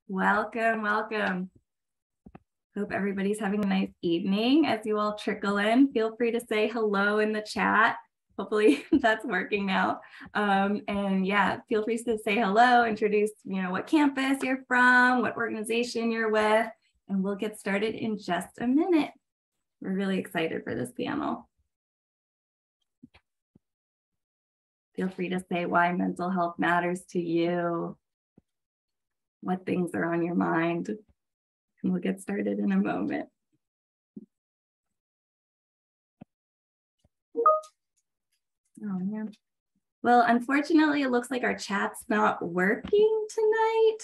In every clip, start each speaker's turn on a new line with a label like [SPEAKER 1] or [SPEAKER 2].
[SPEAKER 1] Welcome, welcome. Hope everybody's having a nice evening. As you all trickle in, feel free to say hello in the chat. Hopefully that's working now. And yeah, feel free to say hello, introduce, what campus you're from, what organization you're with, and we'll get started in just a minute. We're really excited for this panel. Feel free to say why mental health matters to you, what things are on your mind, and we'll get started in a moment. Oh man. Well, unfortunately, it looks like our chat's not working tonight.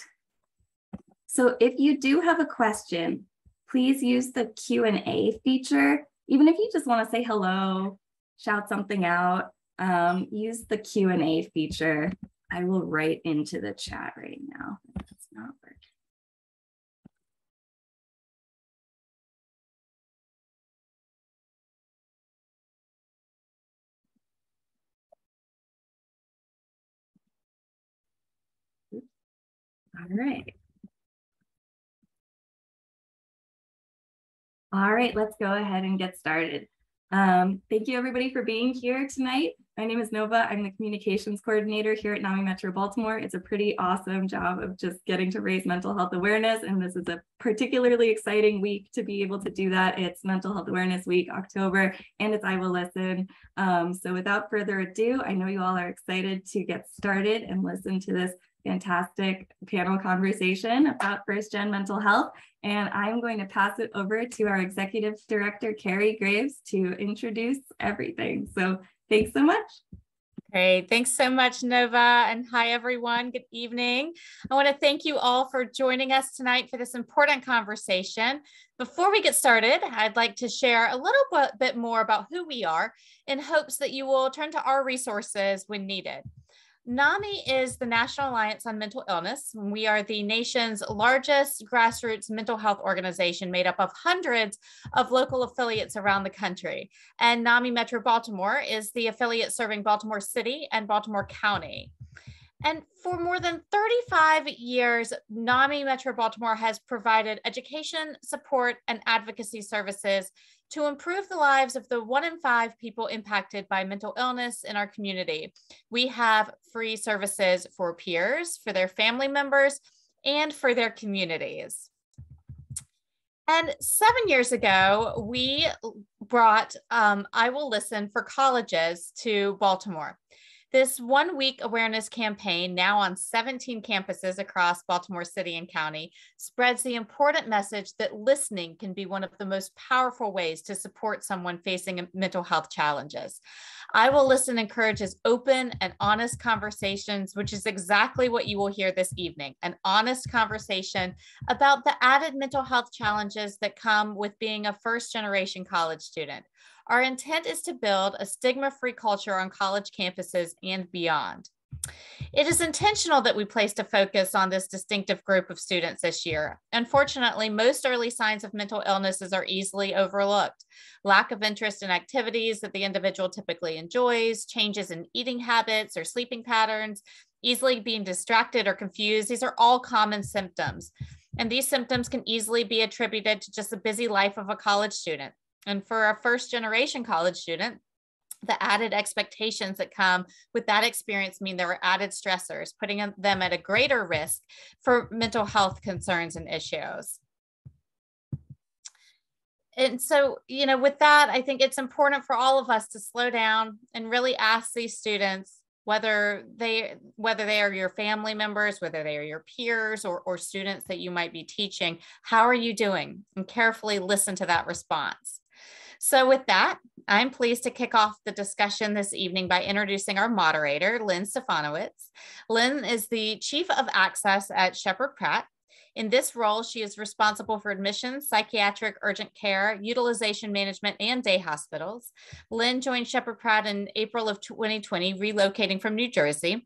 [SPEAKER 1] So if you do have a question, please use the Q&A feature. Even if you just want to say hello, shout something out, use the Q&A feature. I will write into the chat right now. It's not working. All right. All right, let's go ahead and get started. Thank you everybody for being here tonight. My name is Nova. I'm the communications coordinator here at NAMI Metro Baltimore. It's a pretty awesome job of just getting to raise mental health awareness, and this is a particularly exciting week to be able to do that. It's Mental Health Awareness Week, October, and it's I Will Listen. So without further ado, I know you all are excited to get started and listen to this fantastic panel conversation about first-gen mental health. And I'm going to pass it over to our executive director, Carrie Graves, to introduce everything. So thanks so much.
[SPEAKER 2] Great. Thanks so much, Nova. And hi, everyone. Good evening. I want to thank you all for joining us tonight for this important conversation. Before we get started, I'd like to share a little bit more about who we are in hopes that you will turn to our resources when needed. NAMI is the National Alliance on Mental Illness. We are the nation's largest grassroots mental health organization made up of hundreds of local affiliates around the country. And NAMI Metro Baltimore is the affiliate serving Baltimore City and Baltimore County. And for more than 35 years, NAMI Metro Baltimore has provided education, support, and advocacy services to improve the lives of the 1 in 5 people impacted by mental illness in our community. We have free services for peers, for their family members, and for their communities. And 7 years ago, we brought I Will Listen for colleges to Baltimore. This 1 week awareness campaign, now on 17 campuses across Baltimore City and County, spreads the important message that listening can be one of the most powerful ways to support someone facing mental health challenges. I Will Listen encourages open and honest conversations, which is exactly what you will hear this evening, an honest conversation about the added mental health challenges that come with being a first-generation college student. Our intent is to build a stigma-free culture on college campuses and beyond. It is intentional that we placed a focus on this distinctive group of students this year. Unfortunately, most early signs of mental illnesses are easily overlooked. Lack of interest in activities that the individual typically enjoys, changes in eating habits or sleeping patterns, easily being distracted or confused, these are all common symptoms. And these symptoms can easily be attributed to just the busy life of a college student. And for a first-generation college student, the added expectations that come with that experience mean there are added stressors, putting them at a greater risk for mental health concerns and issues. And so, with that, I think it's important for all of us to slow down and really ask these students, whether they are your family members, whether they are your peers or students that you might be teaching, how are you doing? And carefully listen to that response. So with that, I'm pleased to kick off the discussion this evening by introducing our moderator, Lynn Stefanowicz. Lynn is the Chief of Access at Sheppard Pratt. In this role, she is responsible for admissions, psychiatric urgent care, utilization management, and day hospitals. Lynn joined Sheppard Pratt in April of 2020, relocating from New Jersey.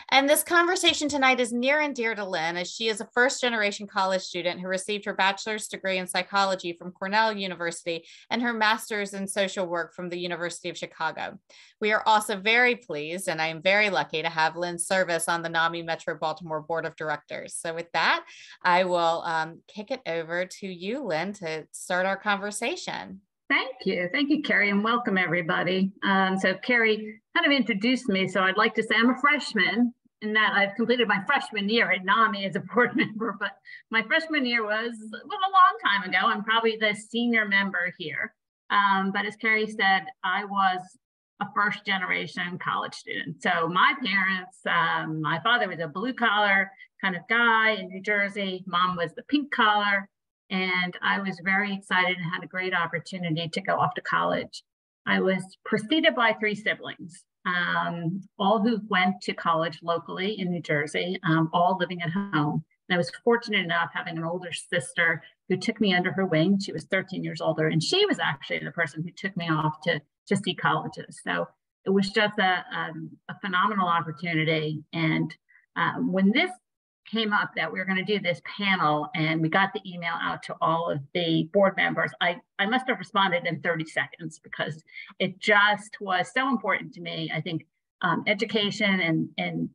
[SPEAKER 2] And this conversation tonight is near and dear to Lynn, as she is a first-generation college student who received her bachelor's degree in psychology from Cornell University and her master's in social work from the University of Chicago. We are also very pleased, and I am very lucky to have Lynn's service on the NAMI Metro Baltimore Board of Directors. So with that, I will kick it over to you, Lynn, to start our conversation.
[SPEAKER 3] Thank you. Thank you, Carrie, and welcome everybody. So Carrie kind of introduced me, so I'd like to say I'm a freshman in that I've completed my freshman year at NAMI as a board member, but my freshman year was a long time ago. I'm probably the senior member here. But as Carrie said, I was a first generation college student. So my parents, my father was a blue collar kind of guy in New Jersey. Mom was the pink collar. And I was very excited and had a great opportunity to go off to college. I was preceded by 3 siblings, all who went to college locally in New Jersey, all living at home. And I was fortunate enough having an older sister who took me under her wing. She was 13 years older, and she was actually the person who took me off to see colleges. So it was just a phenomenal opportunity. And when this came up that we were going to do this panel and we got the email out to all of the board members, I must have responded in 30 seconds because it just was so important to me. I think education and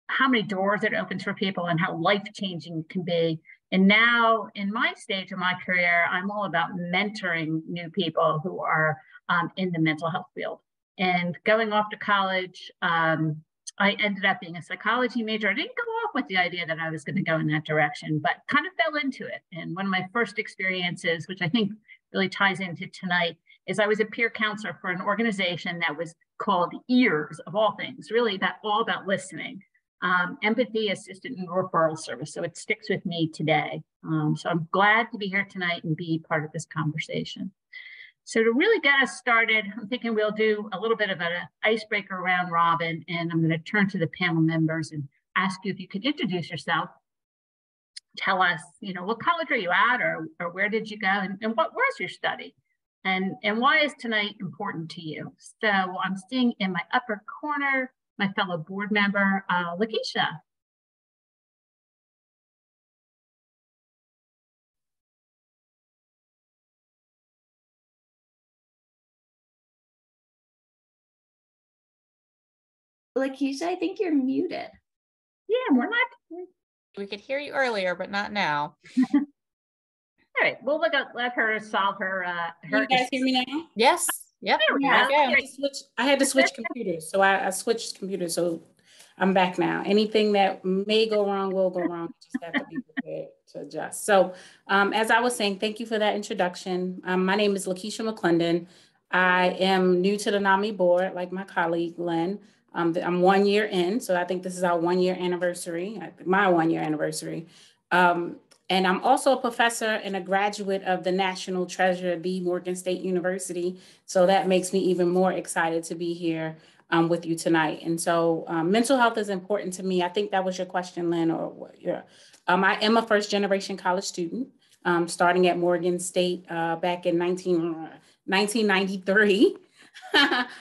[SPEAKER 3] how many doors it opens for people and how life-changing it can be. And now in my stage of my career, I'm all about mentoring new people who are in the mental health field. And going off to college, I ended up being a psychology major. I didn't go off with the idea that I was going to go in that direction, but kind of fell into it. And one of my first experiences, which I think really ties into tonight, is I was a peer counselor for an organization that was called EARS, of all things, really all about listening, empathy assisted and referral service. So it sticks with me today. So I'm glad to be here tonight and be part of this conversation. So to really get us started, I'm thinking we'll do a little bit of an icebreaker round robin, and I'm going to turn to the panel members and ask you if you could introduce yourself. Tell us, what college are you at, or where did you go, and what was your study, and why is tonight important to you? So I'm seeing in my upper corner my fellow board member, Lakeisha.
[SPEAKER 1] Lakeisha, I think you're muted.
[SPEAKER 3] Yeah, we're not.
[SPEAKER 2] We could hear you earlier, but not now.
[SPEAKER 3] All right, we'll let her solve her.
[SPEAKER 4] Can you guys hear me now?
[SPEAKER 2] Yes. Yep.
[SPEAKER 3] Yeah.
[SPEAKER 4] I had to switch computers, so I switched computers, so I'm back now. Anything that may go wrong will go wrong. Just have to be prepared to adjust. So, as I was saying, thank you for that introduction. My name is Lakeisha McClendon. I am new to the NAMI board, like my colleague Lynn. I'm 1 year in, so I think this is our 1 year anniversary, my 1 year anniversary. And I'm also a professor and a graduate of the National Treasure, the Morgan State University. So that makes me even more excited to be here with you tonight. And so mental health is important to me. I think that was your question, Lynn, or what? Yeah. I am a first generation college student, starting at Morgan State back in 1993.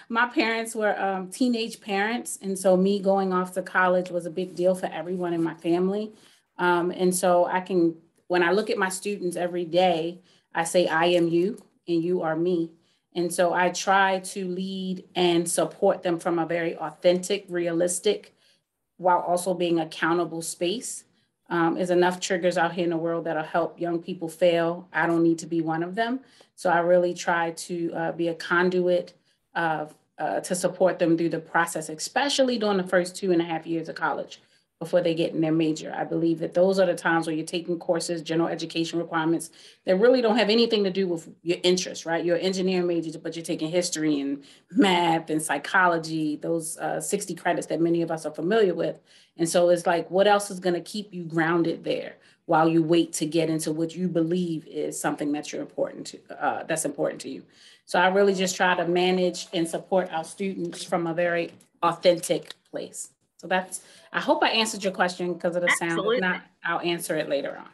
[SPEAKER 4] My parents were teenage parents. And so me going off to college was a big deal for everyone in my family. And so when I look at my students every day, I say, I am you and you are me. And so I try to lead and support them from a very authentic, realistic, while also being accountable space. There's enough triggers out here in the world that'll help young people fail. I don't need to be one of them. So I really try to be a conduit to support them through the process, especially during the first 2.5 years of college before they get in their major. I believe that those are the times where you're taking courses, general education requirements that really don't have anything to do with your interest, right? You're an engineering major, but you're taking history and math and psychology, those 60 credits that many of us are familiar with. And so it's like, what else is going to keep you grounded there while you wait to get into what you believe is something that you're that's important to you? So I really just try to manage and support our students from a very authentic place. So I hope I answered your question because of the sound. If not, I'll answer it later on.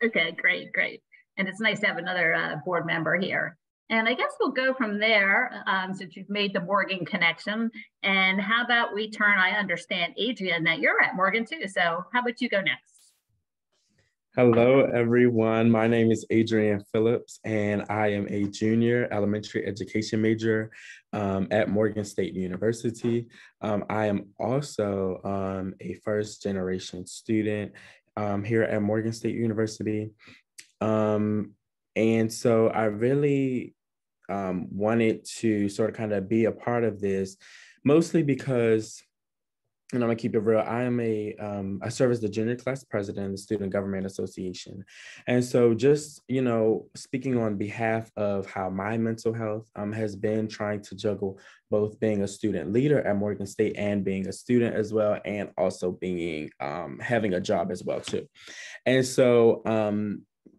[SPEAKER 3] Okay, great. And it's nice to have another board member here. And I guess we'll go from there since you've made the Morgan connection. And how about we turn, I understand, Adrian, that you're at Morgan too. So how about you go next?
[SPEAKER 5] Hello, everyone. My name is Adrian Phillips, and I am a junior elementary education major at Morgan State University. I am also a first generation student here at Morgan State University. And so I really wanted to sort of kind of be a part of this, mostly because, and I'm gonna keep it real, I serve as the junior class president of the Student Government Association. And so just, speaking on behalf of how my mental health has been, trying to juggle both being a student leader at Morgan State and being a student as well, and also being, having a job as well too. And so,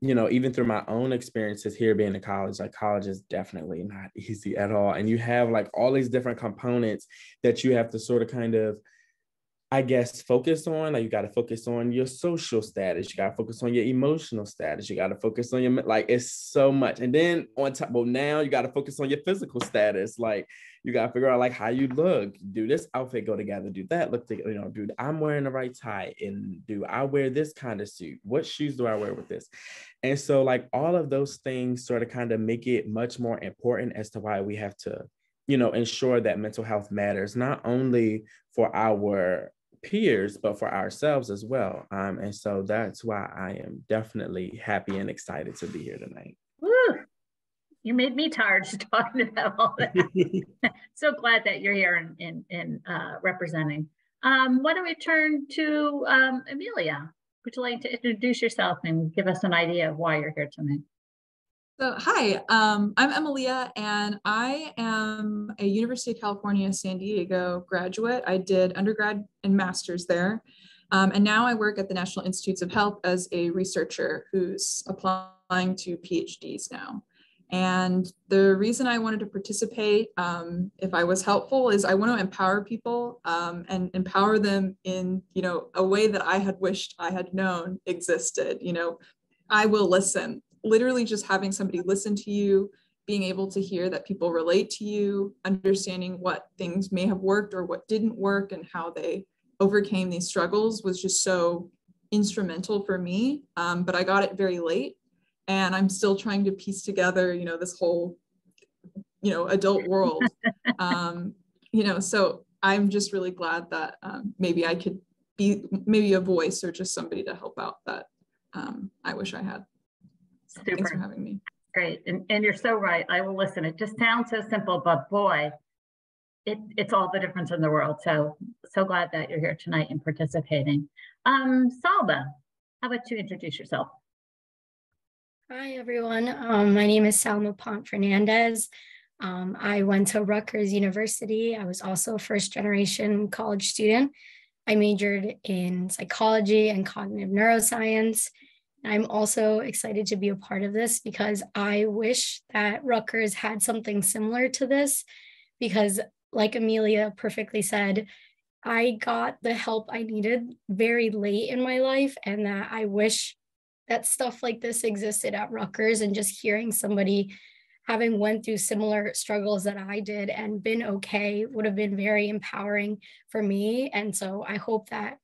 [SPEAKER 5] even through my own experiences here being in college, like college is definitely not easy at all. And you have like all these different components that you have to sort of kind of, I guess, focus on. Like you got to focus on your social status. You got to focus on your emotional status. You got to focus on your, like, it's so much. And then on top, well, now you got to focus on your physical status. Like you got to figure out like how you look. Do this outfit go together? Do that look together? Do I'm wearing the right tie? And do I wear this kind of suit? What shoes do I wear with this? And so like all of those things sort of kind of make it much more important as to why we have to, ensure that mental health matters, not only for our peers, but for ourselves as well. And so that's why I am definitely happy and excited to be here tonight.
[SPEAKER 3] Woo! You made me tired just talking about all that. So glad that you're here and representing. Why don't we turn to Amelia? Would you like to introduce yourself and give us an idea of why you're here tonight?
[SPEAKER 6] So, hi, I'm Emilia, and I am a University of California, San Diego graduate. I did undergrad and master's there. And now I work at the National Institutes of Health as a researcher who's applying to PhDs now. And the reason I wanted to participate, if I was helpful, is I want to empower people and empower them in, a way that I had wished I had known existed. I will listen. Literally just having somebody listen to you, being able to hear that people relate to you, understanding what things may have worked or what didn't work and how they overcame these struggles was just so instrumental for me. But I got it very late, and I'm still trying to piece together, this whole, adult world. So I'm just really glad that maybe I could be maybe a voice or just somebody to help out that I wish I had.
[SPEAKER 3] Super.
[SPEAKER 6] Thanks for having me.
[SPEAKER 3] Great. And you're so right. I will listen. It just sounds so simple, but boy, it's all the difference in the world. So glad that you're here tonight and participating. Salma, how about you introduce yourself?
[SPEAKER 7] Hi, everyone. My name is Salma Pont Fernandez. I went to Rutgers University. I was also a first-generation college student. I majored in psychology and cognitive neuroscience. I'm also excited to be a part of this because I wish that Rutgers had something similar to this, because like Amelia perfectly said, I got the help I needed very late in my life, and that I wish that stuff like this existed at Rutgers, and just hearing somebody having went through similar struggles that I did and been okay would have been very empowering for me. And so I hope that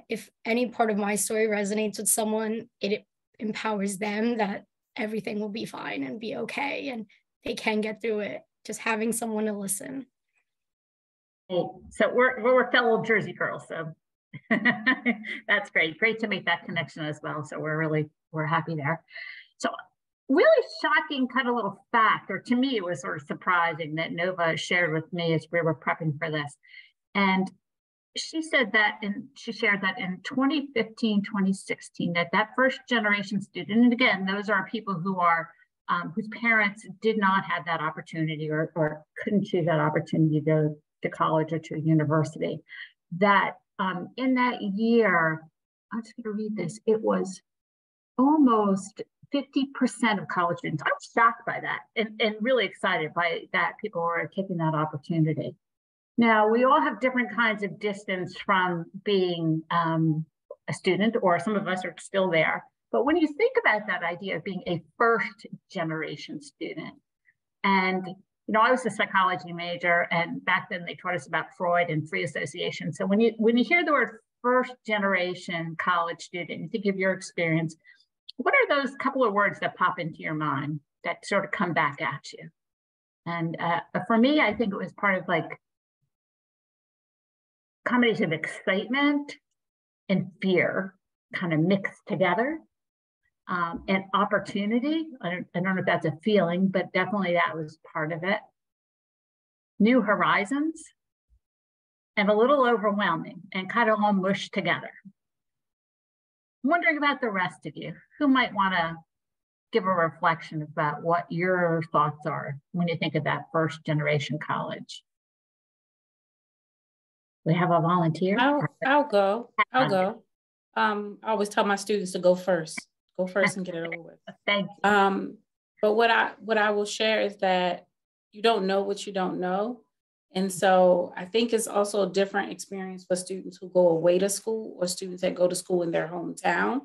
[SPEAKER 7] if any part of my story resonates with someone, it empowers them that everything will be fine and be okay and they can get through it. Just having someone to listen.
[SPEAKER 3] So we're fellow Jersey girls, so that's great. Great to make that connection as well. So we're happy there. So really shocking kind of little fact, or to me it was sort of surprising, that Nova shared with me as we were prepping for this. And she said that, and she shared that in 2015, 2016, that first generation student, and again, those are people who are, whose parents did not have that opportunity or couldn't choose that opportunity to go to college or to university, that in that year, I'm just going to read this, it was almost 50% of college students. I'm shocked by that and really excited by that people were taking that opportunity. Now, we all have different kinds of distance from being a student, or some of us are still there. But when you think about that idea of being a first generation student, and I was a psychology major, and back then they taught us about Freud and free association. So when you hear the word first generation college student, you think of your experience, what are those couple of words that pop into your mind that sort of come back at you? And for me, I think it was part of like combination of excitement and fear, kind of mixed together, and opportunity. I don't know if that's a feeling, but definitely that was part of it. New horizons, and a little overwhelming, and kind of all mushed together. I'm wondering about the rest of you. Who might want to give a reflection about what your thoughts are when you think of that first generation college? We have a volunteer.
[SPEAKER 4] I'll go. I always tell my students to go first and get it over with.
[SPEAKER 3] Thank you.
[SPEAKER 4] But what I will share is that you don't know what you don't know. And so I think it's also a different experience for students who go away to school or students that go to school in their hometown.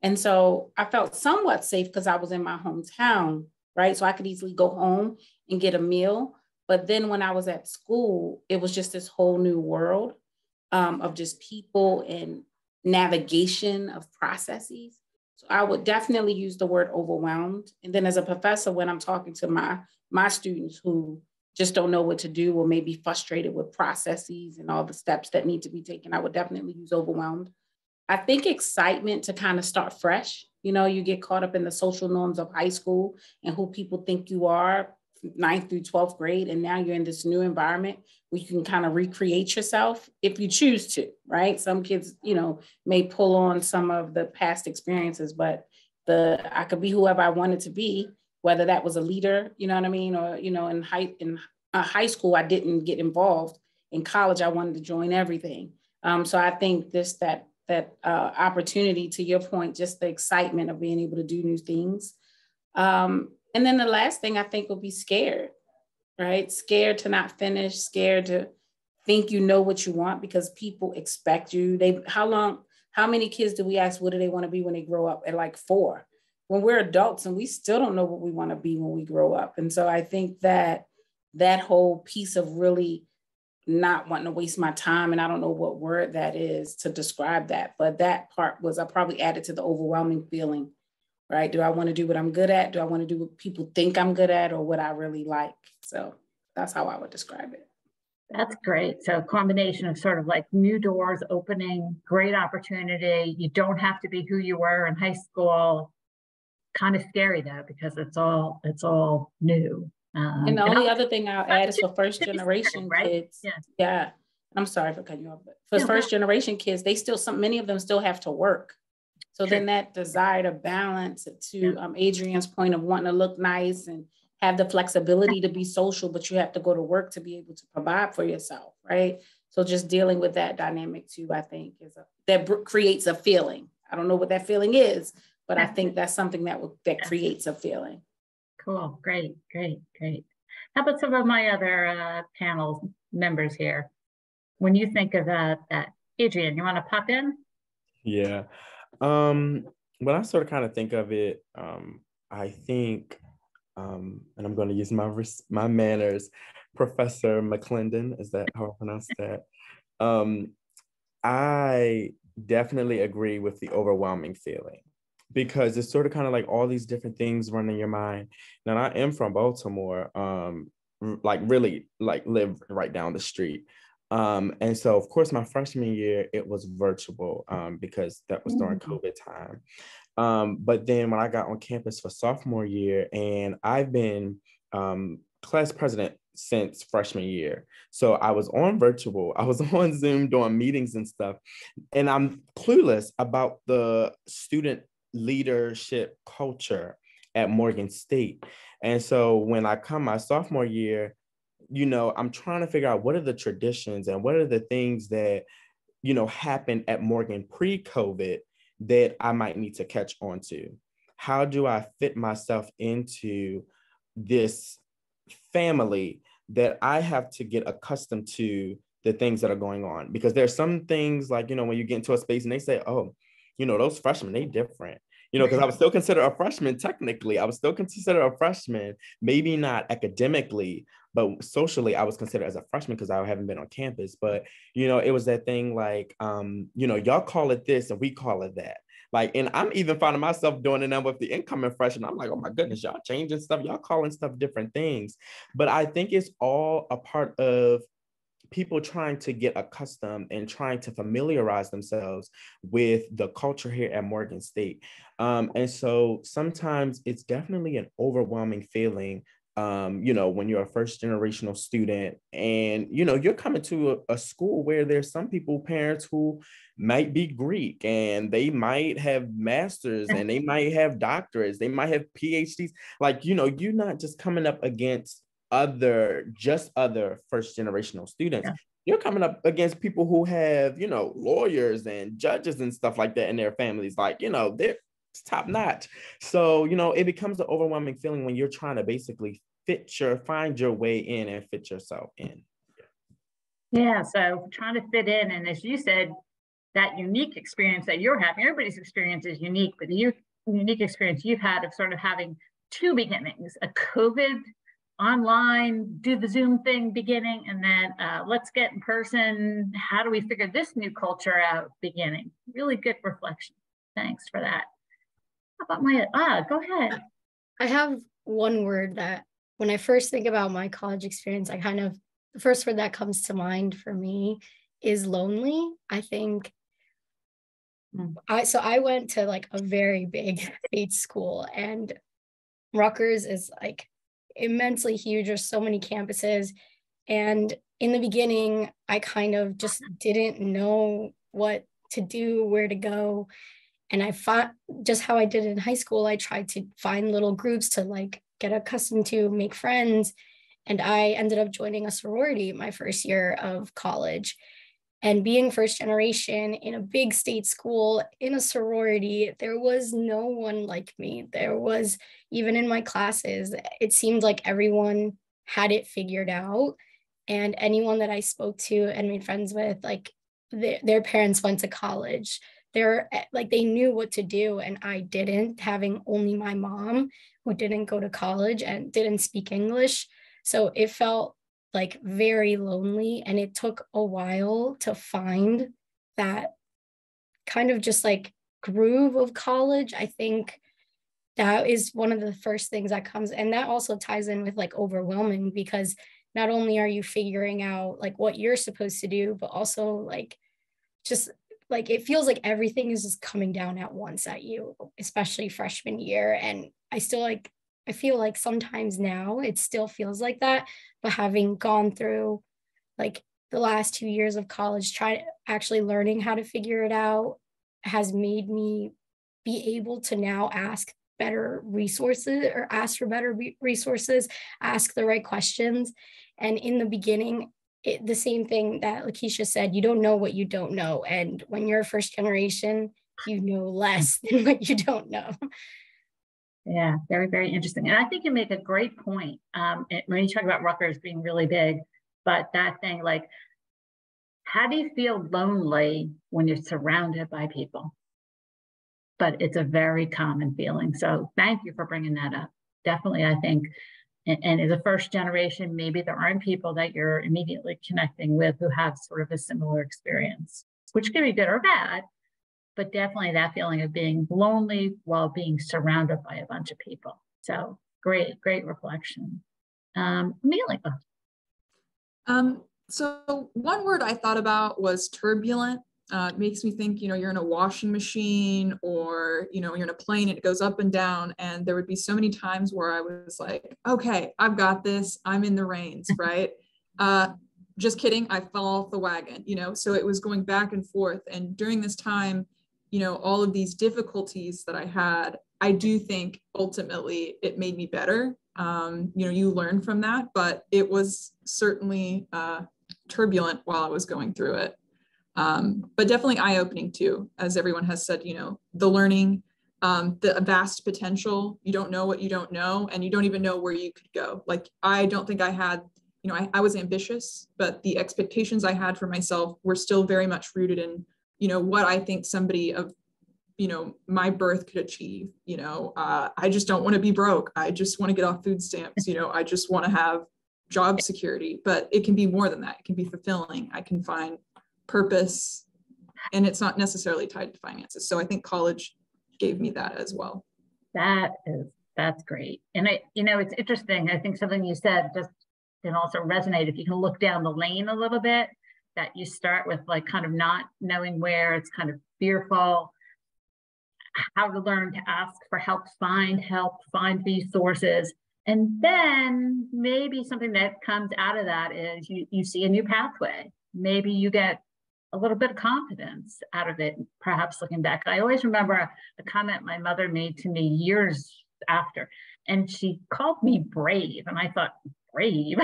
[SPEAKER 4] And so I felt somewhat safe because I was in my hometown, right? So I could easily go home and get a meal. But then when I was at school, it was just this whole new world of just people and navigation of processes. So I would definitely use the word overwhelmed. And then as a professor, when I'm talking to my students who just don't know what to do or maybe frustrated with processes and all the steps that need to be taken, I would definitely use overwhelmed. I think excitement to kind of start fresh. You know, you get caught up in the social norms of high school and who people think you are, 9th through 12th grade. And now you're in this new environment where you can kind of recreate yourself if you choose to, right? Some kids, you know, may pull on some of the past experiences, but I could be whoever I wanted to be, whether that was a leader, you know what I mean? Or, you know, in high school, I didn't get involved. In college, I wanted to join everything. So I think that opportunity, to your point, just the excitement of being able to do new things. And then the last thing I think would be scared, right? Scared to not finish, scared to think you know what you want because people expect you. How many kids do we ask, what do they want to be when they grow up at like 4? When we're adults and we still don't know what we want to be when we grow up. And so I think that whole piece of really not wanting to waste my time, and I don't know what word that is to describe that, but that part was, I probably added to the overwhelming feeling, right? Do I want to do what I'm good at? Do I want to do what people think I'm good at, or what I really like? So that's how I would describe it.
[SPEAKER 3] That's great. So a combination of sort of like new doors opening, great opportunity. You don't have to be who you were in high school. Kind of scary though, because it's all new.
[SPEAKER 4] And the only other thing I'll add is for first generation kids. Yeah. I'm sorry for cutting you off, but for first generation kids, many of them still have to work. So then that desire to balance, to Adrian's point of wanting to look nice and have the flexibility to be social, but you have to go to work to be able to provide for yourself, right? So just dealing with that dynamic too, I think that creates a feeling. I don't know what that feeling is, but I think that's something that creates a feeling.
[SPEAKER 3] Cool, great. How about some of my other panel members here? When you think of that, Adrian, you want to pop in?
[SPEAKER 5] Yeah. When I sort of kind of think of it, I think, and I'm going to use my manners, Professor McClendon, is that how I pronounce that? I definitely agree with the overwhelming feeling, because it's sort of kind of like all these different things running in your mind. Now, I am from Baltimore, really live right down the street. And so, of course, my freshman year, it was virtual because that was during COVID time. But then when I got on campus for sophomore year, and I've been class president since freshman year. So I was on virtual, I was on Zoom doing meetings and stuff. And I'm clueless about the student leadership culture at Morgan State. And so when I come my sophomore year, you know, I'm trying to figure out what are the traditions and what are the things that, you know, happened at Morgan pre-COVID that I might need to catch on to. How do I fit myself into this family that I have to get accustomed to the things that are going on? Because there's some things like, you know, when you get into a space and they say, oh, you know, those freshmen, they different. You know, because I was still considered a freshman, technically. I was still considered a freshman, maybe not academically, but socially, I was considered as a freshman because I haven't been on campus. But, you know, it was that thing like, you know, y'all call it this and we call it that. Like, and I'm even finding myself doing it now with the incoming freshmen. I'm like, oh my goodness, y'all changing stuff. Y'all calling stuff different things. But I think it's all a part of people trying to get accustomed and trying to familiarize themselves with the culture here at Morgan State. And so sometimes it's definitely an overwhelming feeling, when you're a first generational student and, you're coming to a school where there's some people, parents who might be Greek and they might have masters and they might have doctorates, they might have PhDs. Like, you're not just coming up against other first generational students. Yeah. You're coming up against people who have, lawyers and judges and stuff like that in their families. Like, they're top notch. So, it becomes an overwhelming feeling when you're trying to basically find your way in and fit yourself in.
[SPEAKER 3] Yeah. So trying to fit in. And as you said, that unique experience that you're having, everybody's experience is unique, but the unique experience you've had of sort of having two beginnings, a COVID online, do the Zoom thing beginning, and then let's get in person. How do we figure this new culture out beginning? Really good reflection. Thanks for that. How about go ahead.
[SPEAKER 7] I have one word that when I first think about my college experience, the first word that comes to mind for me is lonely. I think I went to like a very big state school, and Rutgers is like immensely huge. There's so many campuses. And in the beginning, I kind of just didn't know what to do, where to go. And I thought, just how I did in high school, I tried to find little groups to like get accustomed to, make friends. And I ended up joining a sorority my first year of college. And being first generation in a big state school, in a sorority, there was no one like me. There was, even in my classes, it seemed like everyone had it figured out. And anyone that I spoke to and made friends with, like their parents went to college. They knew what to do, and I didn't, having only my mom who didn't go to college and didn't speak English. So it felt like very lonely, and it took a while to find that kind of just like groove of college. I think that is one of the first things that comes, and that also ties in with like overwhelming, because not only are you figuring out like what you're supposed to do, but also like just like it feels like everything is just coming down at once at you, especially freshman year. And I feel like sometimes now it still feels like that, but having gone through like the last 2 years of college, actually learning how to figure it out has made me be able to now ask better resources, or ask for better resources, ask the right questions. And in the beginning, the same thing that Lakeisha said, you don't know what you don't know. And when you're a first generation, you know less than what you don't know.
[SPEAKER 3] Yeah, very, very interesting. And I think you make a great point when you talk about Rutgers being really big, but that thing, like, how do you feel lonely when you're surrounded by people? But it's a very common feeling. So thank you for bringing that up. Definitely, I think, and as a first generation, maybe there aren't people that you're immediately connecting with who have sort of a similar experience, which can be good or bad. But definitely that feeling of being lonely while being surrounded by a bunch of people. So great reflection. Amelia.
[SPEAKER 6] So one word I thought about was turbulent. It makes me think, you're in a washing machine, or, you're in a plane, it goes up and down. And there would be so many times where I was like, okay, I've got this, I'm in the reins, right? Just kidding, I fell off the wagon, so it was going back and forth. And during this time, all of these difficulties that I had, I do think ultimately it made me better. You learn from that, but it was certainly turbulent while I was going through it. But definitely eye-opening too, as everyone has said, the learning, the vast potential, you don't know what you don't know, and you don't even know where you could go. Like, I don't think I had, I was ambitious, but the expectations I had for myself were still very much rooted in, what I think somebody of, my birth could achieve. I just don't want to be broke. I just want to get off food stamps. I just want to have job security, but it can be more than that. It can be fulfilling. I can find purpose, and it's not necessarily tied to finances. So I think college gave me that as well.
[SPEAKER 3] That's great. And it's interesting. I think something you said just can also resonate if you can look down the lane a little bit, that you start with like kind of not knowing where, it's kind of fearful, how to learn to ask for help, find resources. And then maybe something that comes out of that is you see a new pathway. Maybe you get a little bit of confidence out of it, perhaps looking back. I always remember a comment my mother made to me years after, and she called me brave. And I thought, brave?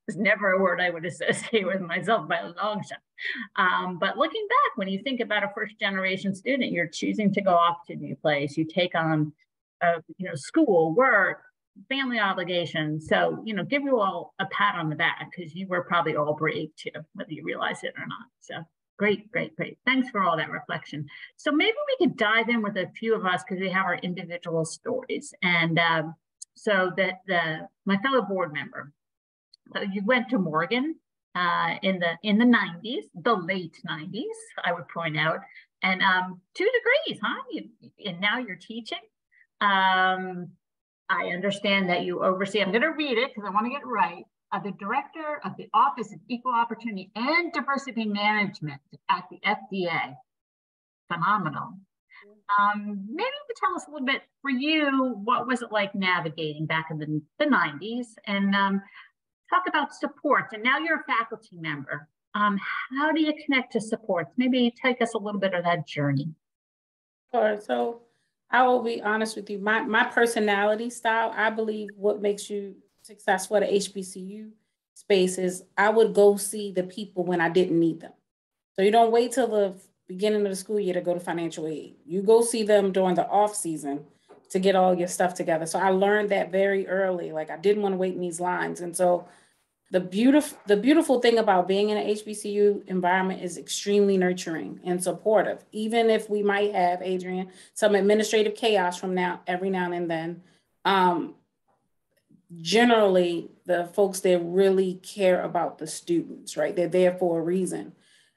[SPEAKER 3] It's never a word I would associate with myself by a long shot. But looking back, when you think about a first generation student, you're choosing to go off to a new place. You take on, school, work, family obligations. So, give you all a pat on the back, because you were probably all brave too, whether you realize it or not. So great. Thanks for all that reflection. So maybe we could dive in with a few of us, because we have our individual stories. And so my fellow board member, so you went to Morgan in the 90s, the late 90s, I would point out, and 2 degrees, huh? And now you're teaching. I understand that you oversee, I'm going to read it because I want to get it right, the Director of the Office of Equal Opportunity and Diversity Management at the FDA. Phenomenal. Maybe you could tell us a little bit, for you, what was it like navigating back in the 90s, and talk about supports. And now you're a faculty member. How do you connect to supports? Maybe take us a little bit of that journey.
[SPEAKER 4] Sure. So I will be honest with you. My personality style, I believe what makes you successful at the HBCU space is I would go see the people when I didn't need them. So you don't wait till the beginning of the school year to go to financial aid. You go see them during the off season to get all your stuff together. So I learned that very early. Like, I didn't want to wait in these lines. And so the beautiful thing about being in an HBCU environment is extremely nurturing and supportive. Even if we might have, Adrian, some administrative chaos from every now and then, generally the folks there really care about the students, right? They're there for a reason.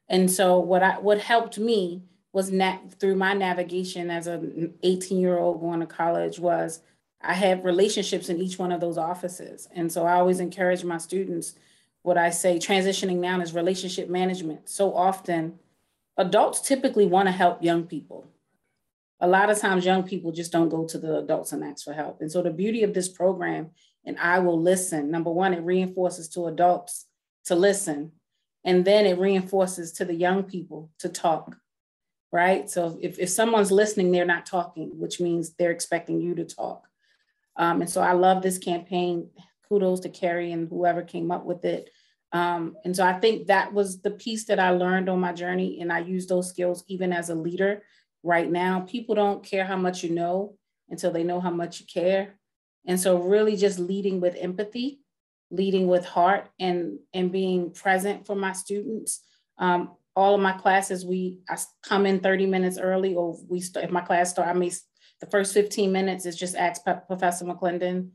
[SPEAKER 4] And so what helped me was through my navigation as an 18-year-old going to college was I had relationships in each one of those offices. And so I always encourage my students, what I say transitioning now is relationship management. So often adults typically want to help young people. A lot of times young people just don't go to the adults and ask for help. And so the beauty of this program, and I will listen, number one, it reinforces to adults to listen. And then it reinforces to the young people to talk, right? So if someone's listening, they're not talking, which means they're expecting you to talk. And so I love this campaign. Kudos to Carrie and whoever came up with it. And so I think that was the piece that I learned on my journey. And I use those skills even as a leader right now. People don't care how much you know until they know how much you care. And so really just leading with empathy, leading with heart, and being present for my students. All of my classes, I come in 30 minutes early, or if my class starts, the first 15 minutes is just ask Professor McClendon,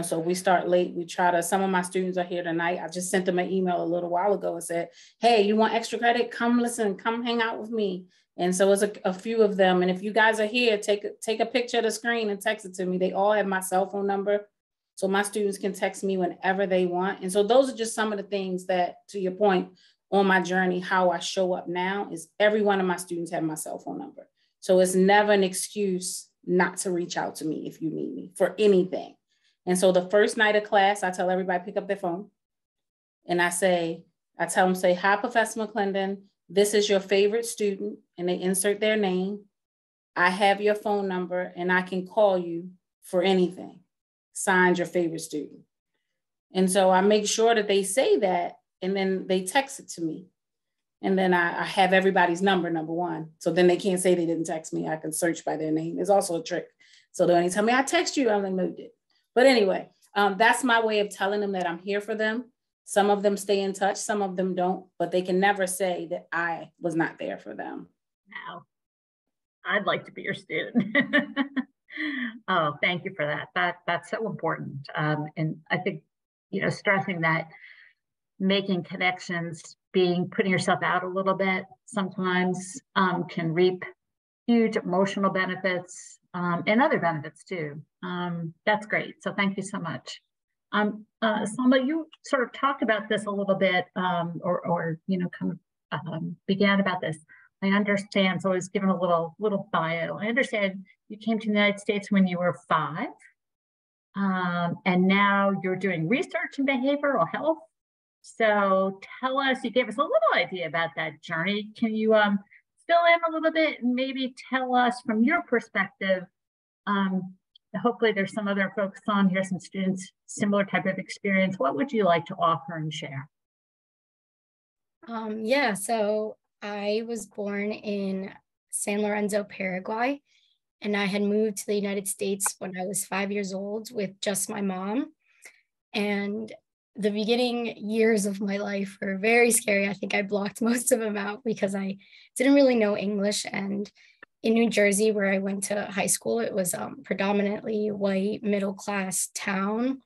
[SPEAKER 4] so we start late. Some of my students are here tonight. I just sent them an email a little while ago and said, hey, you want extra credit? Come listen, come hang out with me. And so it's a few of them. And if you guys are here, take a picture of the screen and text it to me. They all have my cell phone number. So my students can text me whenever they want. And so those are just some of the things that, to your point, on my journey, how I show up now is every one of my students have my cell phone number. So it's never an excuse not to reach out to me if you need me for anything. And so the first night of class, I tell everybody pick up their phone. And I tell them, say, hi, Professor McClendon, this is your favorite student. And they insert their name. I have your phone number and I can call you for anything. Signed, your favorite student. And so I make sure that they say that, and then they text it to me. And then I have everybody's number one. So then they can't say they didn't text me. I can search by their name. It's also a trick. So then they tell me, I text you, I'm like, no, did. But anyway, that's my way of telling them that I'm here for them. Some of them stay in touch, some of them don't, but they can never say that I was not there for them.
[SPEAKER 3] Now, I'd like to be your student. Oh, thank you for that. That's so important. And I think, stressing that making connections, putting yourself out a little bit sometimes can reap huge emotional benefits and other benefits too. That's great. So thank you so much. Salma, you sort of talked about this a little bit, or kind of began about this. I understand, so I was given a little bio. I understand you came to the United States when you were 5, and now you're doing research in behavioral health. So tell us, you gave us a little idea about that journey. Can you fill in a little bit and maybe tell us from your perspective? Hopefully there's some other folks on here, some students, similar type of experience. What would you like to offer and share?
[SPEAKER 7] Yeah, so I was born in San Lorenzo, Paraguay, and I had moved to the United States when I was 5 years old with just my mom. And the beginning years of my life were very scary. I think I blocked most of them out because I didn't really know English. And in New Jersey, where I went to high school, it was predominantly white, middle-class town.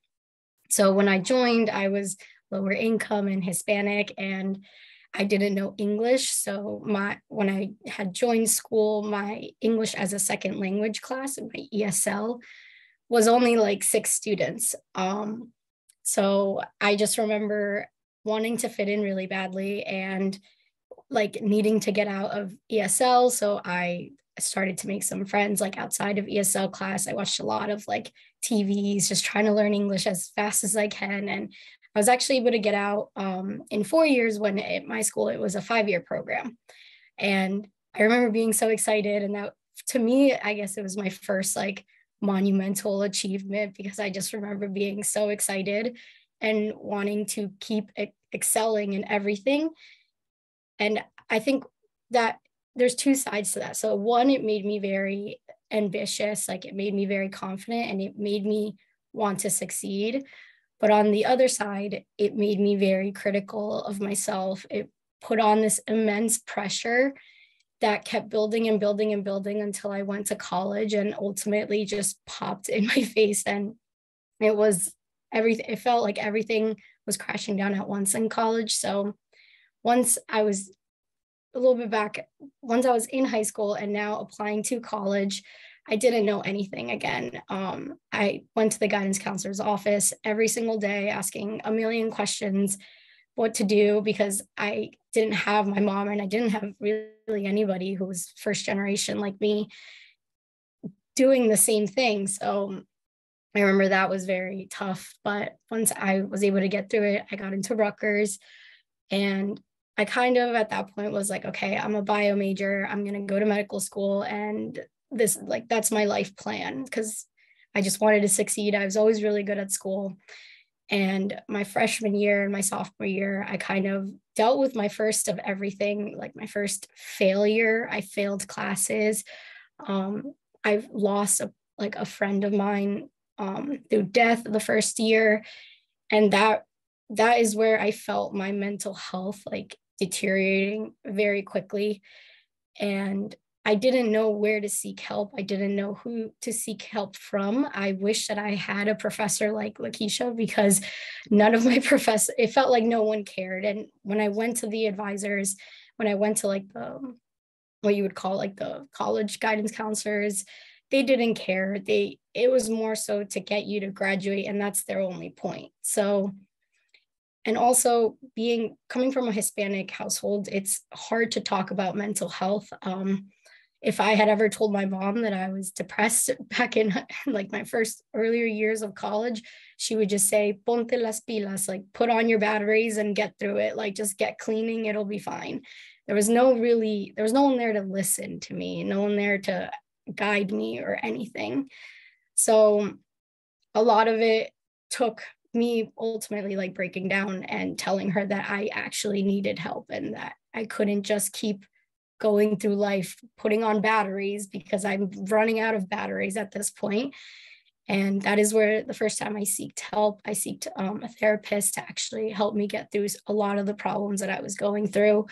[SPEAKER 7] So when I joined, I was lower income and Hispanic, and I didn't know English. So when I had joined school, my English as a second language class, my ESL, was only like 6 students. So I just remember wanting to fit in really badly and like needing to get out of ESL. So I started to make some friends like outside of ESL class. I watched a lot of like TVs, just trying to learn English as fast as I can. And I was actually able to get out in 4 years when at my school, it was a 5-year program. And I remember being so excited. And that to me, I guess it was my first like monumental achievement, because I just remember being so excited and wanting to keep excelling in everything. And I think that there's 2 sides to that. So one, it made me very ambitious, like it made me very confident and it made me want to succeed. But on the other side, it made me very critical of myself. It put on this immense pressure that kept building and building and building until I went to college and ultimately just popped in my face. And it was everything. It felt like everything was crashing down at once in college. So once I was a little bit back, once I was in high school and now applying to college, I didn't know anything again. I went to the guidance counselor's office every single day asking a million questions what to do, because I didn't have my mom and I didn't have really anybody who was first generation like me doing the same thing. So I remember that was very tough. But once I was able to get through it, I got into Rutgers, and I kind of at that point was like, okay, I'm a bio major. I'm going to go to medical school. And this, like, that's my life plan, because I just wanted to succeed. I was always really good at school. And my freshman year and my sophomore year, I kind of dealt with my first of everything, like my first failure. I failed classes. I've lost a friend of mine through death the first year. And that is where I felt my mental health like deteriorating very quickly. And I didn't know where to seek help. I didn't know who to seek help from. I wish that I had a professor like Lakeisha, because none of my professors, it felt like no one cared. And when I went to the advisors, when I went to like what you would call like the college guidance counselors, they didn't care. It was more so to get you to graduate, and that's their only point. So, and also coming from a Hispanic household, it's hard to talk about mental health. If I had ever told my mom that I was depressed back in like my first earlier years of college, she would just say, ponte las pilas, like put on your batteries and get through it. Like just get cleaning, it'll be fine. There was no one there to listen to me, no one there to guide me or anything. So a lot of it took me ultimately like breaking down and telling her that I actually needed help and that I couldn't just keep going through life putting on batteries, because I'm running out of batteries at this point. And that is where the first time I seeked help. I seeked a therapist to actually help me get through a lot of the problems that I was going through.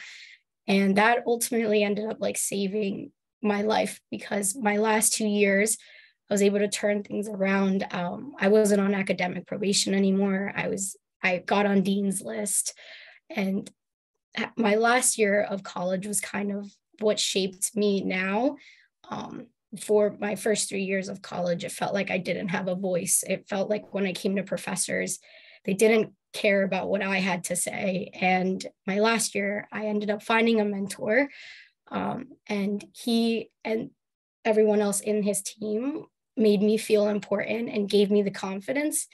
[SPEAKER 7] And that ultimately ended up like saving my life, because my last 2 years, I was able to turn things around. I wasn't on academic probation anymore. I got on Dean's list, and my last year of college was kind of what shaped me now. for my first 3 years of college, it felt like I didn't have a voice. It felt like when I came to professors, they didn't care about what I had to say. And my last year, I ended up finding a mentor, and he and everyone else in his team made me feel important and gave me the confidence.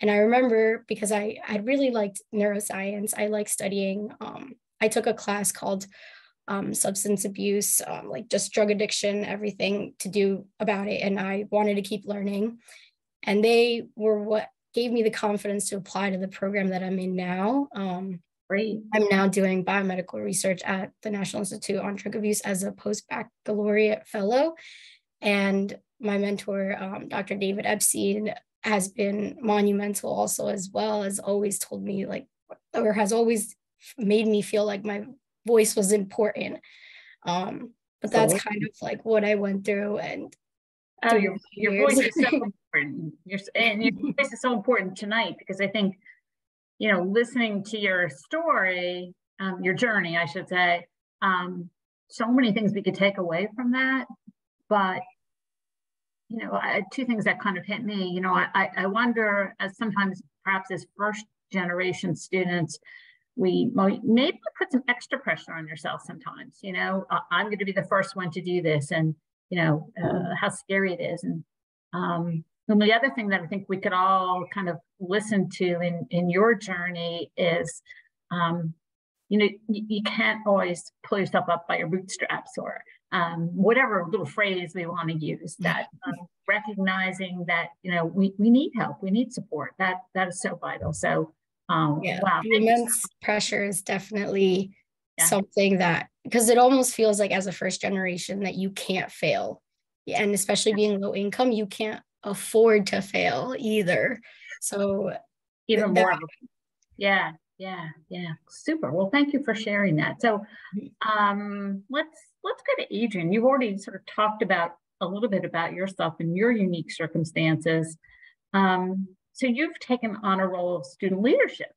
[SPEAKER 7] And I remember, because I really liked neuroscience, I like studying. I took a class called substance abuse, like just drug addiction, everything to do about it. And I wanted to keep learning. And they were what gave me the confidence to apply to the program that I'm in now.
[SPEAKER 3] Great.
[SPEAKER 7] I'm now doing biomedical research at the National Institute on Drug Abuse as a post-baccalaureate fellow. And my mentor, Dr. David Epstein, has been monumental also, as well, as always told me like, or has always made me feel like my voice was important. But that's kind of like what I went through. And
[SPEAKER 3] your voice is so important. Your voice is so important tonight, because I think, you know, listening to your story, your journey, I should say, so many things we could take away from that. But, you know, two things that kind of hit me, you know, I wonder, as sometimes perhaps as first generation students, we might maybe put some extra pressure on yourself sometimes, you know, I'm going to be the first one to do this, and, you know, how scary it is. And the other thing that I think we could all kind of listen to in your journey is, you know, you can't always pull yourself up by your bootstraps, or whatever little phrase we want to use, that recognizing that, you know, we need help, we need support. That is so vital. So
[SPEAKER 7] yeah,
[SPEAKER 3] wow,
[SPEAKER 7] the immense pressure is definitely something that, because it almost feels like as a first generation that you can't fail. And especially being low income, you can't afford to fail either. So
[SPEAKER 3] even more. Yeah. Super. Well, thank you for sharing that. So let's go to Adrian. You've already sort of talked about a little bit about yourself and your unique circumstances. So you've taken on a role of student leadership.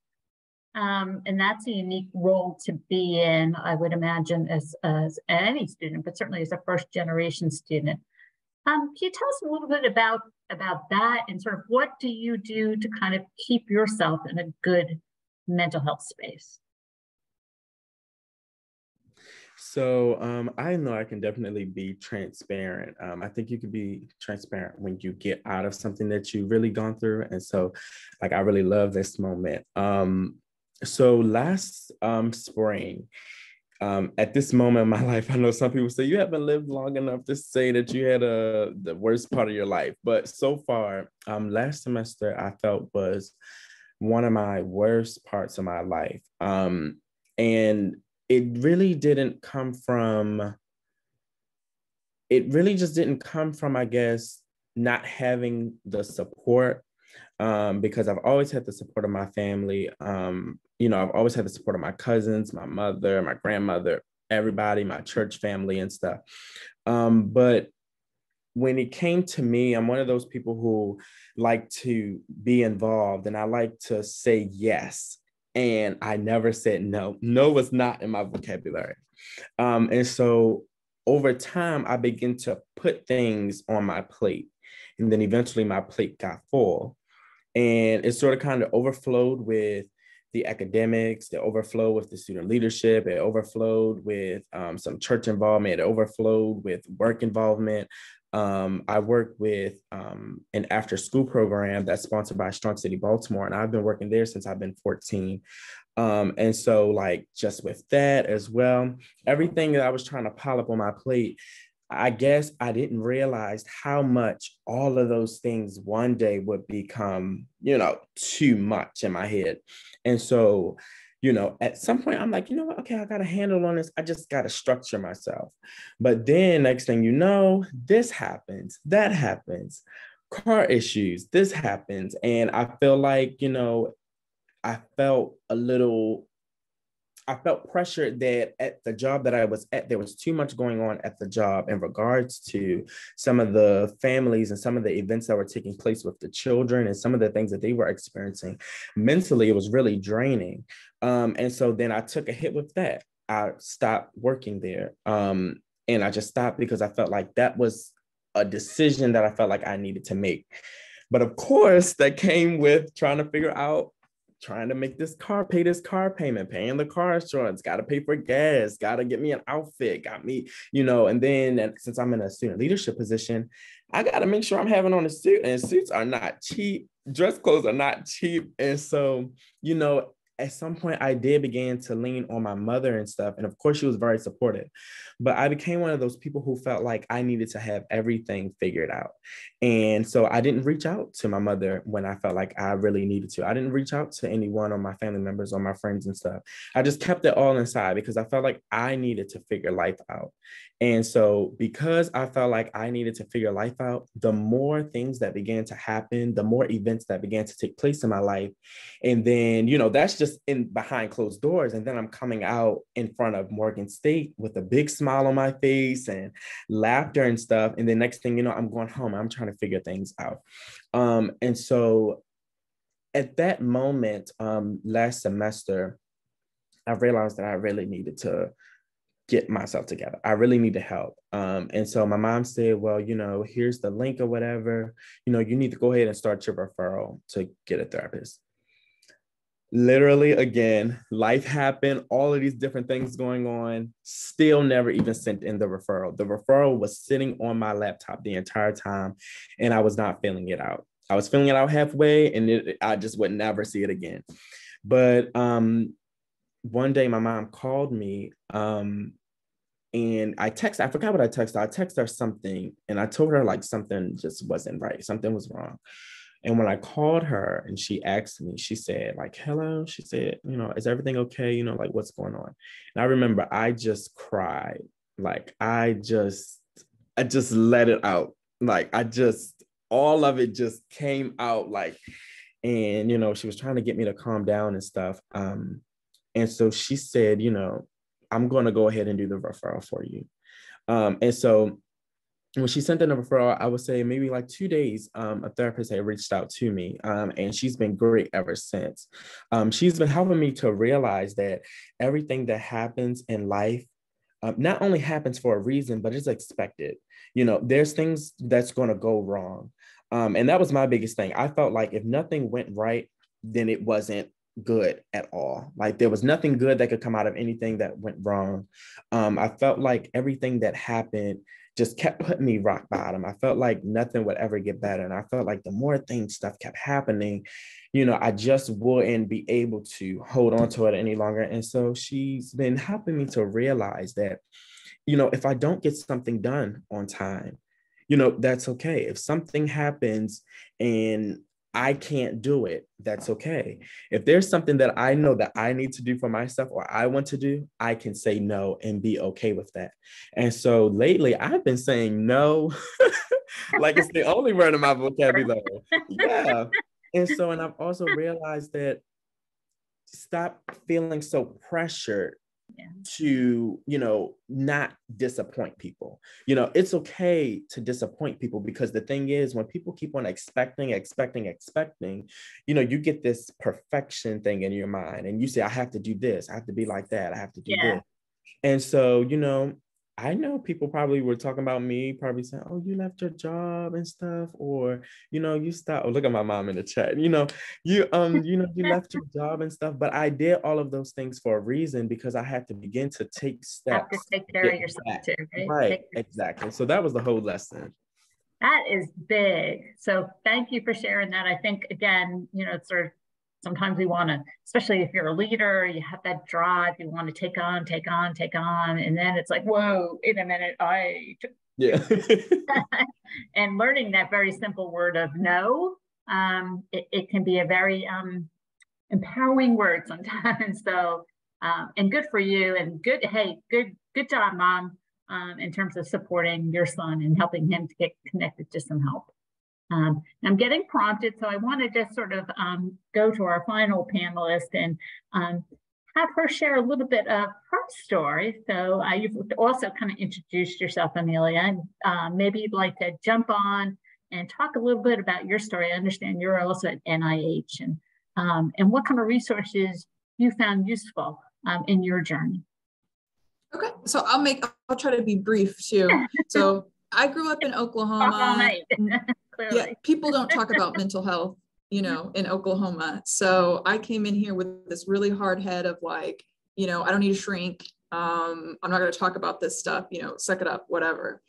[SPEAKER 3] And that's a unique role to be in, I would imagine, as any student, but certainly as a first generation student. Can you tell us a little bit about that, and sort of what do you do to kind of keep yourself in a good mental health space?
[SPEAKER 5] So I know I can definitely be transparent. I think you can be transparent when you get out of something that you've really gone through. And so, like, I really love this moment. So last spring, at this moment in my life, I know some people say you haven't lived long enough to say that you had the worst part of your life. But so far, last semester, I felt was one of my worst parts of my life. And it really didn't come from, I guess, not having the support, because I've always had the support of my family. You know, I've always had the support of my cousins, my mother, my grandmother, everybody, my church family and stuff. But when it came to me, I'm one of those people who like to be involved, and I like to say yes. And I never said no. No was not in my vocabulary. And so over time, I began to put things on my plate. And then eventually my plate got full. And it sort of kind of overflowed with the academics, it overflowed with the student leadership, it overflowed with some church involvement, it overflowed with work involvement. I work with an after school program that's sponsored by Strong City Baltimore, and I've been working there since I've been 14. And so, like, just with that as well, everything that I was trying to pile up on my plate, I guess I didn't realize how much all of those things one day would become, you know, too much in my head. And so, you know, at some point I'm like, you know what, okay, I got a handle on this. I just got to structure myself. But then next thing you know, this happens, that happens, car issues, this happens. And I feel like, you know, I felt pressured that at the job that I was at, there was too much going on at the job in regards to some of the families and some of the events that were taking place with the children and some of the things that they were experiencing. Mentally, it was really draining. And so then I took a hit with that. I stopped working there. And I just stopped because I felt like that was a decision that I felt like I needed to make. But of course, that came with trying to make pay this car payment, paying the car insurance, got to pay for gas, got to get me an outfit, got me, and then since I'm in a student leadership position, I got to make sure I'm having on a suit, and suits are not cheap. Dress clothes are not cheap. And so, at some point I did begin to lean on my mother and stuff. And of course she was very supportive, but I became one of those people who felt like I needed to have everything figured out. And so I didn't reach out to my mother when I felt like I really needed to. I didn't reach out to anyone or my family members or my friends and stuff. I just kept it all inside because I felt like I needed to figure life out. And so because I felt like I needed to figure life out, the more things that began to happen, the more events that began to take place in my life. And then, that's just in behind closed doors. And then I'm coming out in front of Morgan State with a big smile on my face and laughter and stuff. And the next thing, I'm going home, I'm trying to figure things out. And so at that moment, last semester, I realized that I really needed to get myself together. I really need to help. And so my mom said, well, here's the link or whatever, you need to go ahead and start your referral to get a therapist. Literally, again, life happened, all of these different things going on, still never even sent in the referral. The referral was sitting on my laptop the entire time, and I was not filling it out. I was filling it out halfway, and I just would never see it again. But one day my mom called me, and I forgot what I texted her. I texted her something, and I told her like something just wasn't right. Something was wrong. And when I called her and she asked me, she said like, hello, she said, is everything okay? Like what's going on? And I remember I just cried. Like I just let it out. Like all of it just came out like, and, she was trying to get me to calm down and stuff. And so she said, I'm going to go ahead and do the referral for you. And so when she sent in a referral, I would say maybe like 2 days, a therapist had reached out to me, and she's been great ever since. She's been helping me to realize that everything that happens in life not only happens for a reason, but it's expected. There's things that's going to go wrong. And that was my biggest thing. I felt like if nothing went right, then it wasn't good at all. Like there was nothing good that could come out of anything that went wrong. I felt like everything that happened just kept putting me rock bottom. I felt like nothing would ever get better. And I felt like the more stuff kept happening, I just wouldn't be able to hold on to it any longer. And so she's been helping me to realize that, if I don't get something done on time, that's okay. If something happens and I can't do it, that's okay. If there's something that I know that I need to do for myself or I want to do, I can say no and be okay with that. And so lately I've been saying no, like it's the only word in my vocabulary. Yeah. And I've also realized that stop feeling so pressured to, not disappoint people. It's okay to disappoint people because the thing is, when people keep on expecting, you get this perfection thing in your mind and you say, I have to do this, I have to be like that, I have to do this. And so, I know people probably were talking about me, probably saying, oh, you left your job and stuff, or, you stopped. Oh, look at my mom in the chat. You left your job and stuff. But I did all of those things for a reason because I had to begin to take steps.
[SPEAKER 3] Have to take care of yourself too, right?
[SPEAKER 5] Right, exactly. So that was the whole lesson.
[SPEAKER 3] That is big. So thank you for sharing that. I think, again, it's sort of, sometimes we want to, especially if you're a leader, you have that drive, you want to take on. And then it's like, whoa, wait a minute,
[SPEAKER 5] yeah.
[SPEAKER 3] And learning that very simple word of no, it can be a very empowering word sometimes. So, and good for you, and good job, Mom, in terms of supporting your son and helping him to get connected to some help. I'm getting prompted, so I want to just sort of go to our final panelist and have her share a little bit of her story. So you've also kind of introduced yourself, Amelia, and maybe you'd like to jump on and talk a little bit about your story. I understand you're also at NIH, and what kind of resources you found useful in your journey.
[SPEAKER 6] Okay, so I'll try to be brief too. So I grew up in
[SPEAKER 3] Talk all
[SPEAKER 6] Oklahoma.
[SPEAKER 3] night. Clearly.
[SPEAKER 6] Yeah, people don't talk about mental health, you know, in Oklahoma. So I came in here with this really hard head of like, you know, I don't need to shrink. I'm not going to talk about this stuff, you know, suck it up, whatever.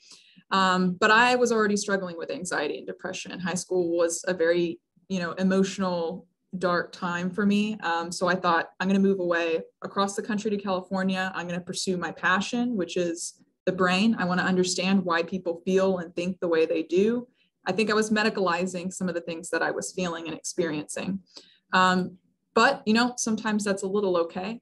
[SPEAKER 6] But I was already struggling with anxiety and depression. High school was a very, you know, emotional, dark time for me. So I thought, I'm going to move away across the country to California. I'm going to pursue my passion, which is the brain. I want to understand why people feel and think the way they do. I think I was medicalizing some of the things that I was feeling and experiencing. But, you know, sometimes that's a little okay.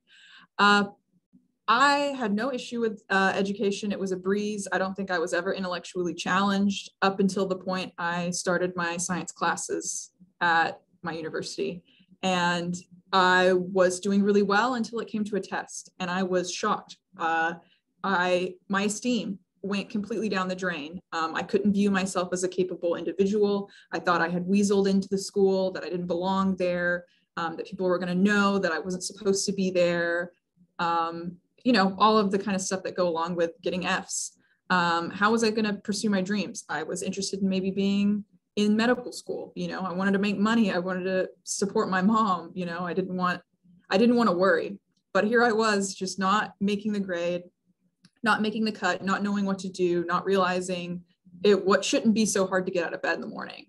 [SPEAKER 6] I had no issue with education. It was a breeze. I don't think I was ever intellectually challenged up until the point I started my science classes at my university. And I was doing really well until it came to a test, and I was shocked. My esteem went completely down the drain. I couldn't view myself as a capable individual. I thought I had weaseled into the school, that I didn't belong there, that people were going to know that I wasn't supposed to be there. You know, all of the kind of stuff that go along with getting Fs. How was I going to pursue my dreams? I was interested in maybe being in medical school. You know, I wanted to make money. I wanted to support my mom. You know, I didn't want to worry. But here I was, just not making the grade, not making the cut, not knowing what to do, not realizing what shouldn't be so hard to get out of bed in the morning.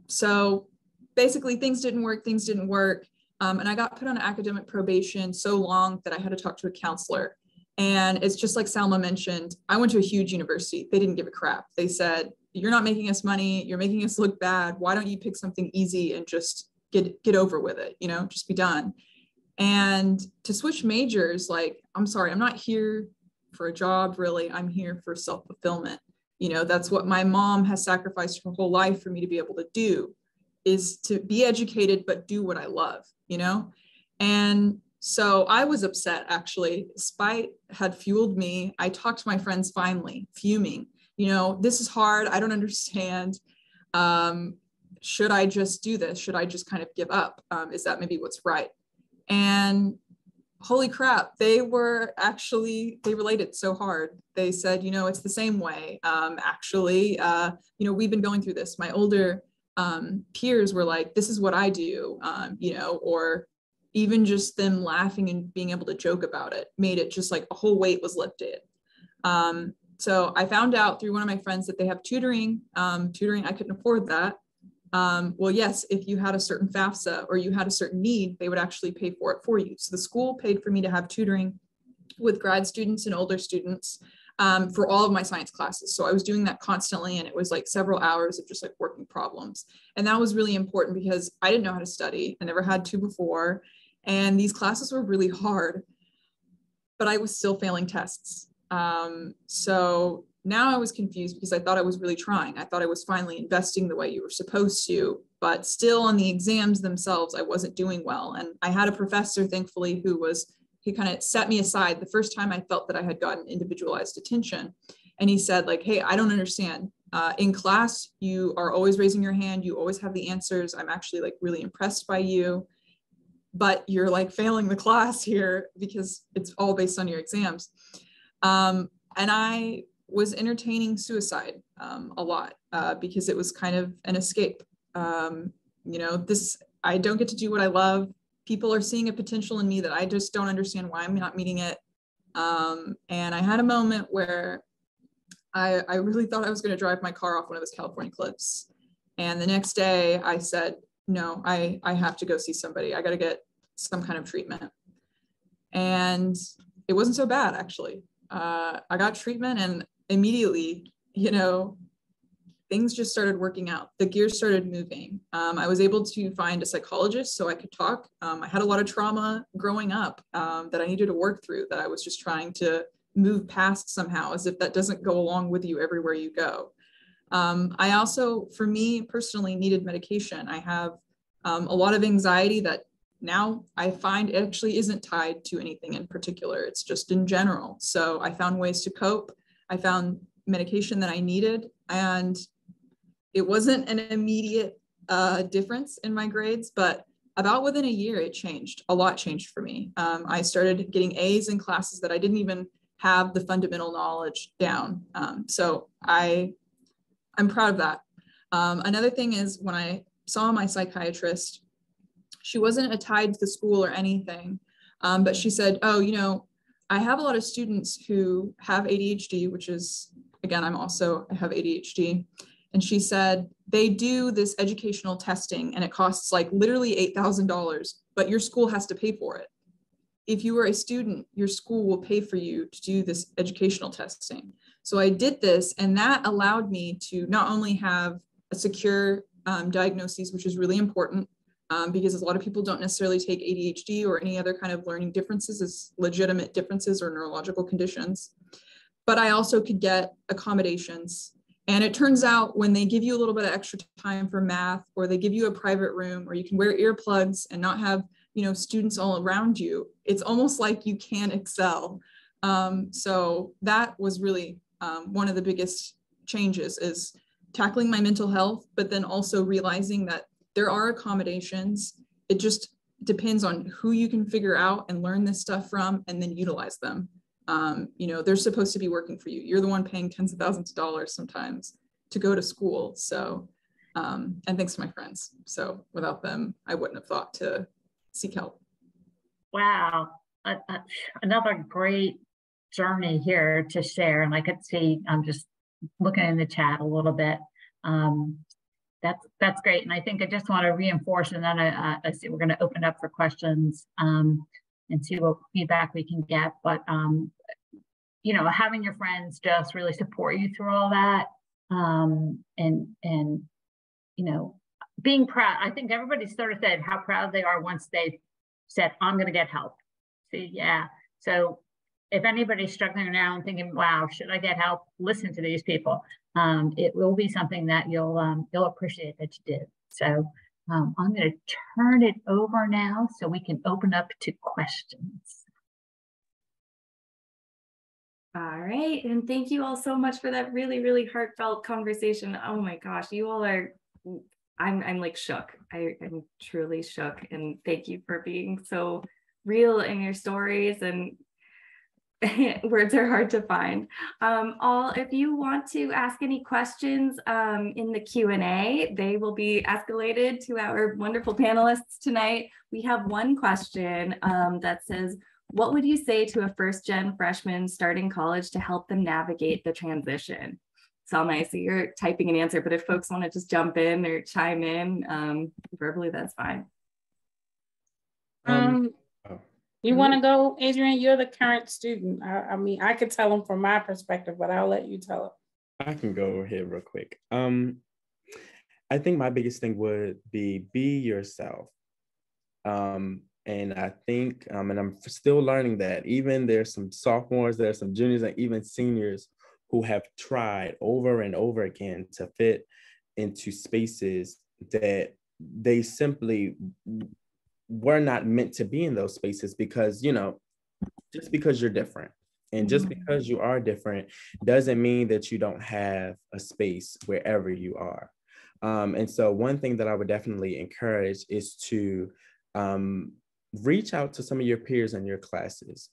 [SPEAKER 6] So basically things didn't work. And I got put on academic probation so long that I had to talk to a counselor. And it's just like Salma mentioned, I went to a huge university. They didn't give a crap. They said, you're not making us money. You're making us look bad. Why don't you pick something easy and just get over with it? You know, just be done. And to switch majors, like, I'm sorry, I'm not here for a job, really. I'm here for self-fulfillment. You know, that's what my mom has sacrificed her whole life for me to be able to do, is to be educated, but do what I love, you know? And so I was upset, actually. Spite had fueled me. I talked to my friends finally, fuming, you know, this is hard. I don't understand. Should I just do this? Should I just kind of give up? Is that maybe what's right? And holy crap, they related so hard. They said, you know, it's the same way. You know, we've been going through this. My older peers were like, this is what I do, you know, or even just them laughing and being able to joke about it made it just like a whole weight was lifted. So I found out through one of my friends that they have tutoring. I couldn't afford that. Well, yes, if you had a certain FAFSA or you had a certain need, they would actually pay for it for you. So the school paid for me to have tutoring with grad students and older students for all of my science classes. So I was doing that constantly, and it was like several hours of just like working problems. And that was really important because I didn't know how to study. I never had to before. And these classes were really hard, but I was still failing tests. So now I was confused because I thought I was really trying. I thought I was finally investing the way you were supposed to, but still on the exams themselves, I wasn't doing well. And I had a professor, thankfully, he kind of set me aside the first time I felt that I had gotten individualized attention. And he said, like, hey, I don't understand. In class, you are always raising your hand. You always have the answers. I'm actually like really impressed by you, but you're like failing the class here because it's all based on your exams. And I was entertaining suicide a lot because it was kind of an escape. You know, I don't get to do what I love. People are seeing a potential in me that I just don't understand why I'm not meeting it. And I had a moment where I really thought I was going to drive my car off one of those California cliffs. And the next day I said, no, I have to go see somebody. I got to get some kind of treatment. And it wasn't so bad, actually. I got treatment, and immediately, you know, things just started working out. The gears started moving. I was able to find a psychologist so I could talk. I had a lot of trauma growing up that I needed to work through, that I was just trying to move past somehow, as if that doesn't go along with you everywhere you go. I also, for me personally, needed medication. I have a lot of anxiety that now I find it actually isn't tied to anything in particular. It's just in general. So I found ways to cope. I found medication that I needed, and it wasn't an immediate difference in my grades, but about within a year, it changed. A lot changed for me. I started getting A's in classes that I didn't even have the fundamental knowledge down. So I'm proud of that. Another thing is when I saw my psychiatrist, she wasn't tied to the school or anything, but she said, oh, you know, I have a lot of students who have ADHD, which is, again, I have ADHD. And she said, they do this educational testing and it costs like literally $8,000, but your school has to pay for it. If you are a student, your school will pay for you to do this educational testing. So I did this, and that allowed me to not only have a secure diagnosis, which is really important, because a lot of people don't necessarily take ADHD or any other kind of learning differences as legitimate differences or neurological conditions, but I also could get accommodations. And it turns out when they give you a little bit of extra time for math, or they give you a private room, or you can wear earplugs and not have, you know, students all around you, it's almost like you can excel. So that was really one of the biggest changes, is tackling my mental health, but then also realizing that there are accommodations. It just depends on who you can figure out and learn this stuff from and then utilize them. You know, they're supposed to be working for you. You're the one paying tens of thousands of dollars sometimes to go to school. So, and thanks to my friends. So without them, I wouldn't have thought to seek help. Wow.
[SPEAKER 3] Another great journey here to share. And I could see, I'm just looking in the chat a little bit. That's great. And I think I just want to reinforce, and then I see we're going to open up for questions and see what feedback we can get. But, you know, having your friends just really support you through all that, and, you know, being proud. I think everybody sort of said how proud they are once they said, I'm going to get help. See, yeah. So if anybody's struggling now and thinking, wow, should I get help? Listen to these people. It will be something that you'll appreciate that you did. So I'm going to turn it over now so we can open up to questions.
[SPEAKER 1] All right. And thank you all so much for that really, really heartfelt conversation. Oh my gosh, you all are, I'm like shook. I'm truly shook. And thank you for being so real in your stories, and words are hard to find. If you want to ask any questions in the Q&A, they will be escalated to our wonderful panelists tonight. We have one question that says, what would you say to a first-gen freshman starting college to help them navigate the transition? Salma, I see you're typing an answer, but if folks want to just jump in or chime in verbally, that's fine.
[SPEAKER 4] You want to go, Adrian? You're the current student. I mean, I could tell them from my perspective, but I'll let you tell them.
[SPEAKER 5] I can go ahead real quick. I think my biggest thing would be yourself. And I think, and I'm still learning that, even there's some sophomores, there's some juniors, and even seniors who have tried over and over again to fit into spaces that they simply were not meant to be in those spaces, because, you know, just because you're different and just because you are different doesn't mean that you don't have a space wherever you are. And so one thing that I would definitely encourage is to reach out to some of your peers in your classes.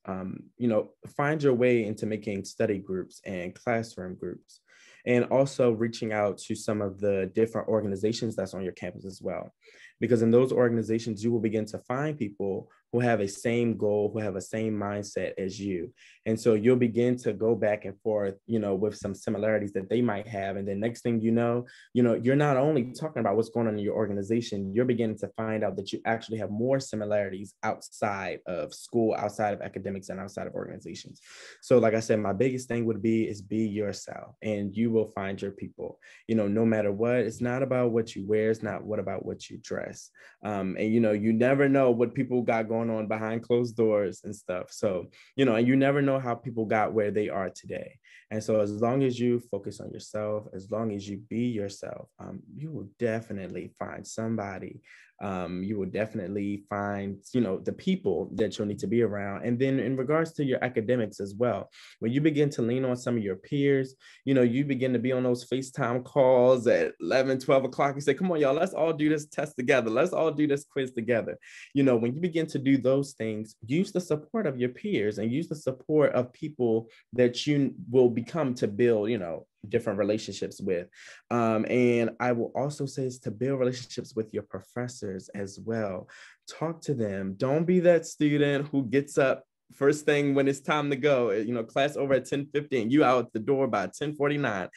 [SPEAKER 5] You know, find your way into making study groups and classroom groups, and also reaching out to some of the different organizations that's on your campus as well. Because in those organizations, you will begin to find people who have a same goal, who have a same mindset as you. And so you'll begin to go back and forth, you know, with some similarities that they might have. And then next thing you know, you're not only talking about what's going on in your organization, you're beginning to find out that you actually have more similarities outside of school, outside of academics, and outside of organizations. So like I said, my biggest thing would be yourself, and you will find your people, you know, no matter what. It's not about what you wear. It's not about what you dress. And, you know, you never know what people got going on behind closed doors and stuff. So, you know, and you never know how people got where they are today. And so as long as you focus on yourself, as long as you be yourself, you will definitely find somebody You will definitely find, the people that you'll need to be around. And then in regards to your academics as well, when you begin to lean on some of your peers, you begin to be on those FaceTime calls at 11, 12 o'clock. You say, come on, y'all, let's all do this test together. Let's all do this quiz together. When you begin to do those things, use the support of your peers and use the support of people that you will become to build, different relationships with. And I will also say is to build relationships with your professors as well. Talk to them. Don't be that student who gets up first thing when it's time to go, class over at 10:15, you out the door by 10:49,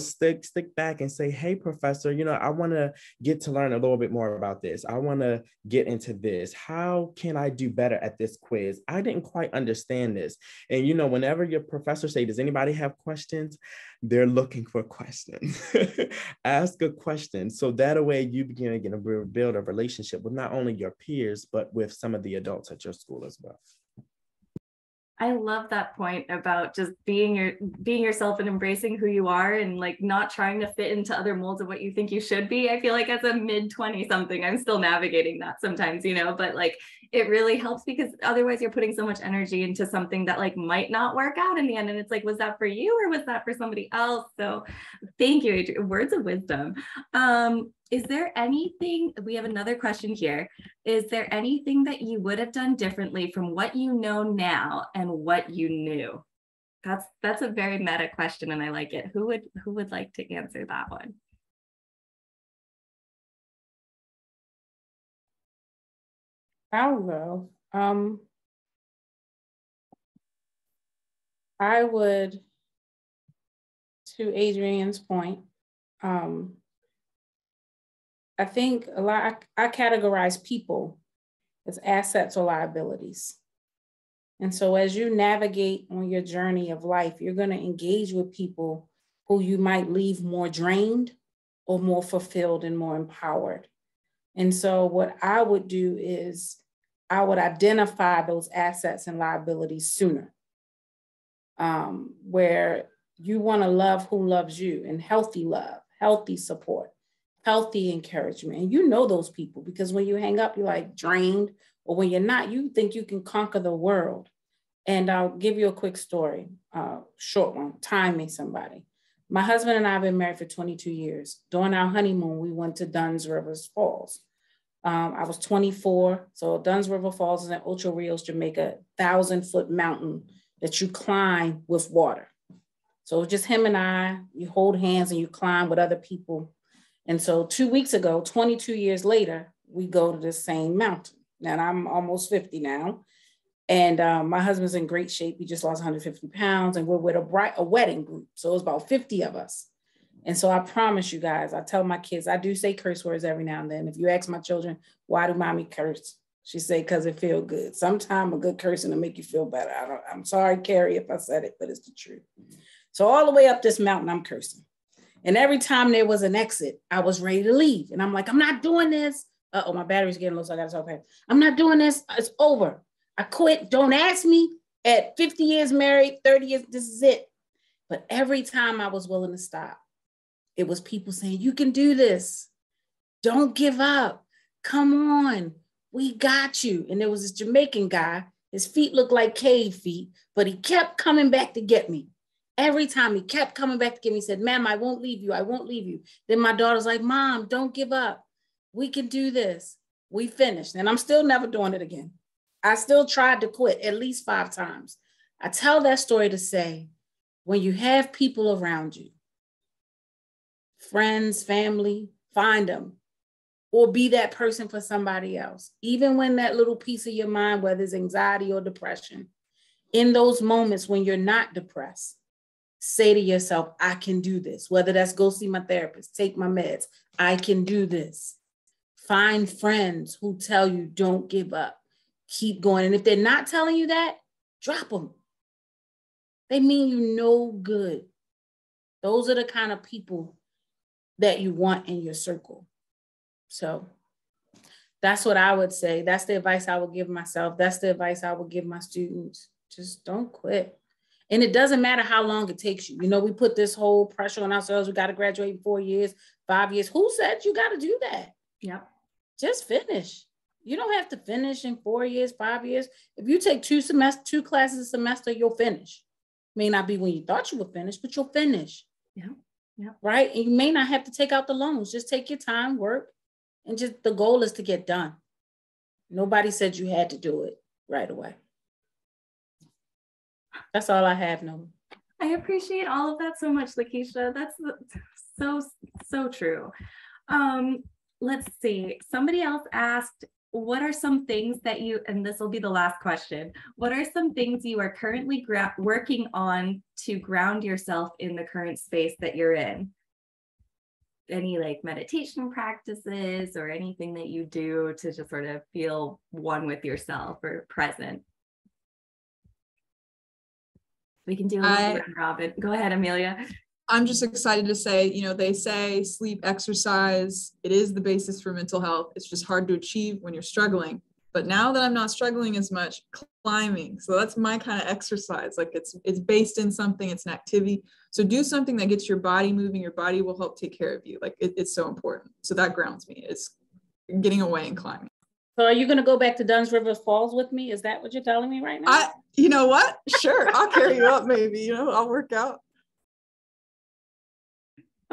[SPEAKER 5] stick back and say, hey, professor, I want to get to learn a little bit more about this. I want to get into this. How can I do better at this quiz? I didn't quite understand this. And, whenever your professor say, does anybody have questions? They're looking for questions. Ask a question. So that way you begin to build a relationship with not only your peers, but with some of the adults at your school as well.
[SPEAKER 1] I love that point about just being yourself and embracing who you are and like not trying to fit into other molds of what you think you should be. I feel like as a mid-20 something, I'm still navigating that sometimes, but like it really helps because otherwise you're putting so much energy into something that like might not work out in the end. And it's like, was that for you or was that for somebody else? So thank you, Adrienne. Words of wisdom. Is there anything, we have another question here. Is there anything that you would have done differently from what you know now and what you knew? That's a very meta question and I like it. Who would like to answer that one?
[SPEAKER 4] I'll go. I would, to Adrienne's point, I think I categorize people as assets or liabilities. And so as you navigate on your journey of life, you're going to engage with people who you might leave more drained or more fulfilled and more empowered. And so what I would do is I would identify those assets and liabilities sooner, where you want to love who loves you, and healthy love, healthy support, healthy encouragement. And those people, because when you hang up, you're like drained, or when you're not, you think you can conquer the world. And I'll give you a quick story, short one, time me somebody. My husband and I have been married for 22 years. During our honeymoon, we went to Dunn's River Falls. I was 24. So Dunn's River Falls is in Ocho Rios, Jamaica, 1,000-foot mountain that you climb with water. So it was just him and I, you hold hands and you climb with other people. And so 2 weeks ago, 22 years later, we go to the same mountain. Now I'm almost 50 now. And my husband's in great shape. He just lost 150 pounds and we're with a wedding group. So it was about 50 of us. And so I promise you guys, I tell my kids, I do say curse words every now and then. If you ask my children, why do mommy curse? She say, because it feels good. Sometimes a good cursing will make you feel better. I'm sorry, Carrie, if I said it, but it's the truth. So all the way up this mountain, I'm cursing. And every time there was an exit, I was ready to leave. And I'm like, I'm not doing this. Uh-oh, my battery's getting low, so I got to talk fast. I'm not doing this. It's over. I quit. Don't ask me. At 50 years married, 30 years, this is it. But every time I was willing to stop, it was people saying, you can do this. Don't give up. Come on. We got you. And there was this Jamaican guy. His feet looked like cave feet, but he kept coming back to get me. Every time he kept coming back to get me, he said, ma'am, I won't leave you. I won't leave you. Then my daughter's like, Mom, don't give up. We can do this. We finished. And I'm still never doing it again. I still tried to quit at least 5 times. I tell that story to say, when you have people around you, friends, family, find them, or be that person for somebody else. Even when that little piece of your mind, whether it's anxiety or depression, in those moments when you're not depressed, say to yourself, I can do this. Whether that's go see my therapist, take my meds, I can do this. Find friends who tell you don't give up, keep going. And if they're not telling you that, drop them. They mean you no good. Those are the kind of people that you want in your circle. So that's what I would say. That's the advice I would give myself. That's the advice I would give my students. Just don't quit. And it doesn't matter how long it takes you. You know, we put this whole pressure on ourselves. We got to graduate in 4 years, 5 years. Who said you got to do that?
[SPEAKER 1] Yep.
[SPEAKER 4] just finish. You don't have to finish in 4 years, 5 years. If you take two classes a semester, you'll finish. May not be when you thought you would finish, but you'll finish.
[SPEAKER 1] Yeah. Yeah.
[SPEAKER 4] Right. And you may not have to take out the loans. Just take your time, work, and just the goal is to get done. Nobody said you had to do it right away. That's all I have, Noah.
[SPEAKER 1] I appreciate all of that so much, Lakeisha. That's so true. Let's see. Somebody else asked, what are some things that you, and this will be the last question, what are some things you are currently working on to ground yourself in the current space that you're in? Any like meditation practices or anything that you do to just sort of feel one with yourself or present? We can do a little round robin. Go ahead, Amelia.
[SPEAKER 6] I'm just excited to say, you know, they say sleep, exercise, it is the basis for mental health. It's just hard to achieve when you're struggling. But now that I'm not struggling as much, climbing. So that's my kind of exercise. Like it's based in something, it's an activity. So do something that gets your body moving. Your body will help take care of you. Like it's so important. So that grounds me. It's getting away and climbing.
[SPEAKER 4] So are you going to go back to Dunn's River Falls with me? Is that what you're telling me right now?
[SPEAKER 6] You know what? Sure. I'll carry you up maybe, you know, I'll work out.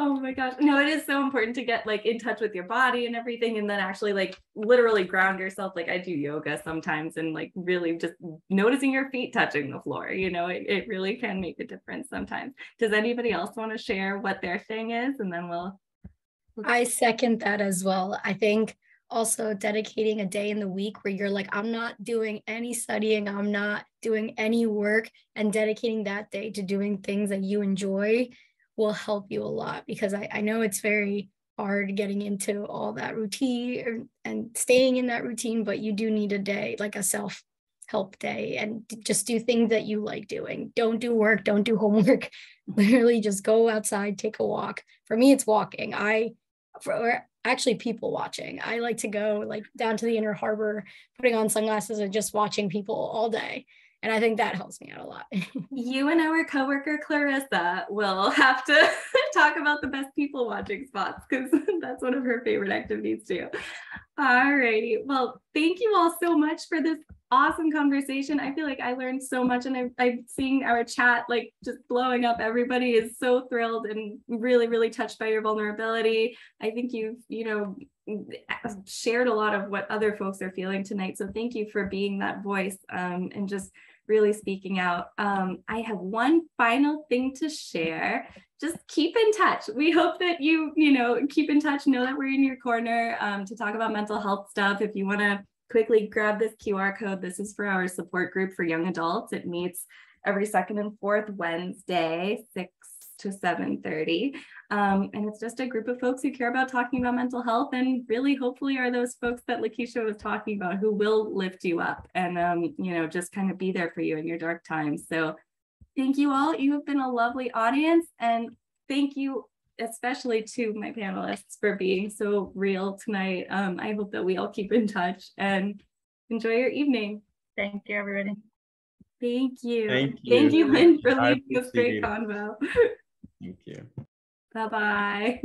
[SPEAKER 1] Oh my gosh. No, it is so important to get like in touch with your body and everything, and then actually like literally ground yourself. Like I do yoga sometimes and like really just noticing your feet touching the floor, you know, it really can make a difference sometimes. Does anybody else want to share what their thing is? And then we'll.
[SPEAKER 7] I second that as well. I think also dedicating a day in the week where you're like, I'm not doing any studying, I'm not doing any work, and dedicating that day to doing things that you enjoy will help you a lot, because I know it's very hard getting into all that routine and staying in that routine, but you do need a day, like a self-help day, and just do things that you like doing. Don't do work, don't do homework, literally just go outside, take a walk. For me, it's walking. Or actually people watching. I like to go like down to the Inner Harbor, putting on sunglasses and just watching people all day. And I think that helps me out a lot.
[SPEAKER 1] You and our coworker Clarissa will have to talk about the best people watching spots, because that's one of her favorite activities too. All righty. Well, thank you all so much for this awesome conversation. I feel like I learned so much, and I'm seeing our chat like just blowing up. Everybody is so thrilled and really, really touched by your vulnerability. I think you've, shared a lot of what other folks are feeling tonight. So thank you for being that voice and just really speaking out. I have one final thing to share. Just keep in touch. We hope that you keep in touch, know that we're in your corner to talk about mental health stuff. If you want to quickly grab this QR code, this is for our support group for young adults. It meets every second and fourth Wednesday, 6 to 7:30. And it's just a group of folks who care about talking about mental health, and really hopefully are those folks that Lakeisha was talking about who will lift you up and, just kind of be there for you in your dark times. So thank you all. You have been a lovely audience, and thank you especially to my panelists for being so real tonight. I hope that we all keep in touch and enjoy your evening.
[SPEAKER 3] Thank you, everybody.
[SPEAKER 1] Thank you.
[SPEAKER 5] Thank
[SPEAKER 1] you, Lynn, for
[SPEAKER 5] I
[SPEAKER 1] leading this great
[SPEAKER 5] appreciate it.
[SPEAKER 1] convo.
[SPEAKER 5] Thank you.
[SPEAKER 1] Bye-bye.